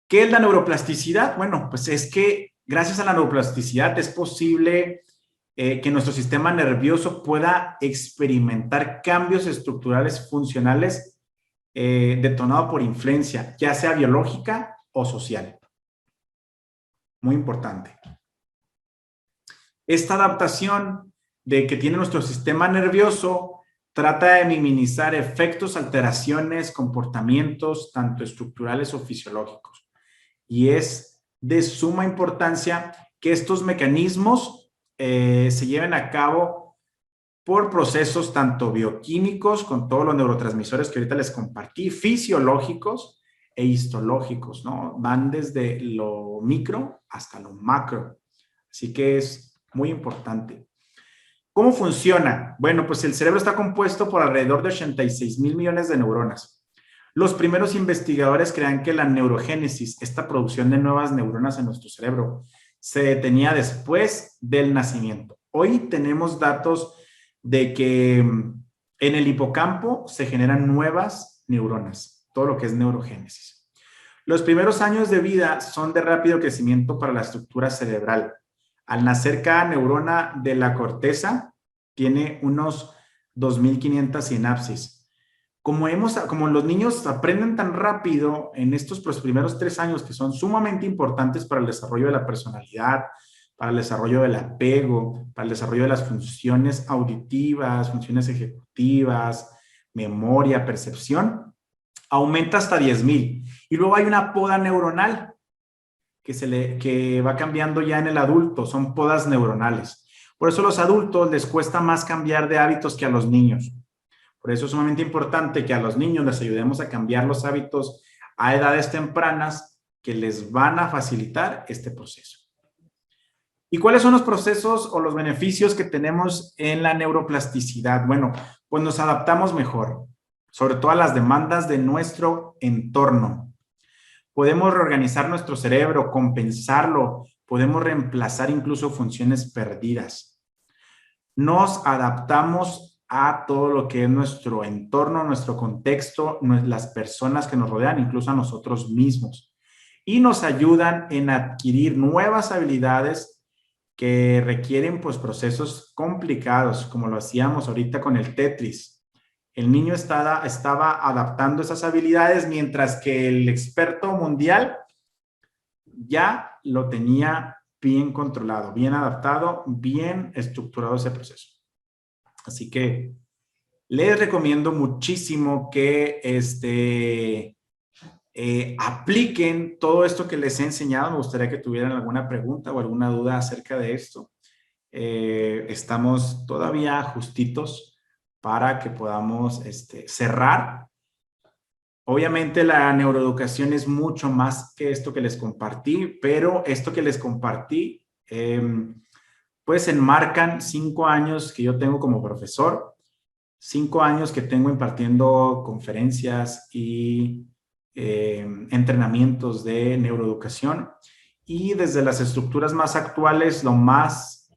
¿Qué es la neuroplasticidad? Bueno, pues es que gracias a la neuroplasticidad es posible que nuestro sistema nervioso pueda experimentar cambios estructurales funcionales detonados por influencia, ya sea biológica o social. Muy importante. Esta adaptación que tiene nuestro sistema nervioso trata de minimizar efectos, alteraciones, comportamientos, tanto estructurales o fisiológicos. Y es de suma importancia que estos mecanismos se lleven a cabo por procesos tanto bioquímicos, con todos los neurotransmisores que ahorita les compartí, fisiológicos e histológicos, ¿no? Van desde lo micro hasta lo macro. Así que es muy importante. ¿Cómo funciona? Bueno, pues el cerebro está compuesto por alrededor de 86,000 millones de neuronas. Los primeros investigadores creían que la neurogénesis, esta producción de nuevas neuronas en nuestro cerebro, se detenía después del nacimiento. Hoy tenemos datos de que en el hipocampo se generan nuevas neuronas, todo lo que es neurogénesis. Los primeros años de vida son de rápido crecimiento para la estructura cerebral. Al nacer, cada neurona de la corteza tiene unos 2,500 sinapsis. como los niños aprenden tan rápido en estos primeros 3 años que son sumamente importantes para el desarrollo de la personalidad, para el desarrollo del apego, para el desarrollo de las funciones auditivas, funciones ejecutivas, memoria, percepción, aumenta hasta 10,000. Y luego hay una poda neuronal que va cambiando ya en el adulto, son podas neuronales. Por eso a los adultos les cuesta más cambiar de hábitos que a los niños. Por eso es sumamente importante que a los niños les ayudemos a cambiar los hábitos a edades tempranas que les van a facilitar este proceso. ¿Y cuáles son los procesos o los beneficios que tenemos en la neuroplasticidad? Bueno, pues nos adaptamos mejor, sobre todo a las demandas de nuestro entorno. Podemos reorganizar nuestro cerebro, compensarlo, podemos reemplazar incluso funciones perdidas. Nos adaptamos a todo lo que es nuestro entorno, nuestro contexto, las personas que nos rodean, incluso a nosotros mismos. Y nos ayudan en adquirir nuevas habilidades que requieren pues procesos complicados, como lo hacíamos ahorita con el Tetris. El niño estaba adaptando esas habilidades mientras que el experto mundial ya lo tenía bien controlado, bien adaptado, bien estructurado ese proceso. Así que les recomiendo muchísimo que apliquen todo esto que les he enseñado. Me gustaría que tuvieran alguna pregunta o alguna duda acerca de esto. Estamos todavía justitos para que podamos cerrar. Obviamente la neuroeducación es mucho más que esto que les compartí, pero esto que les compartí, pues enmarcan 5 años que yo tengo como profesor, 5 años que tengo impartiendo conferencias y entrenamientos de neuroeducación, y desde las estructuras más actuales, lo más,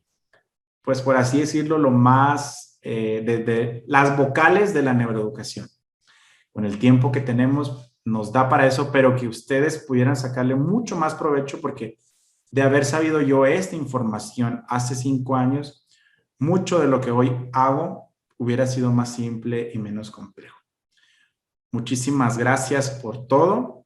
pues por así decirlo, lo más, desde las vocales de la neuroeducación. Con el tiempo que tenemos nos da para eso, pero que ustedes pudieran sacarle mucho más provecho, porque de haber sabido yo esta información hace 5 años, mucho de lo que hoy hago hubiera sido más simple y menos complejo. Muchísimas gracias por todo.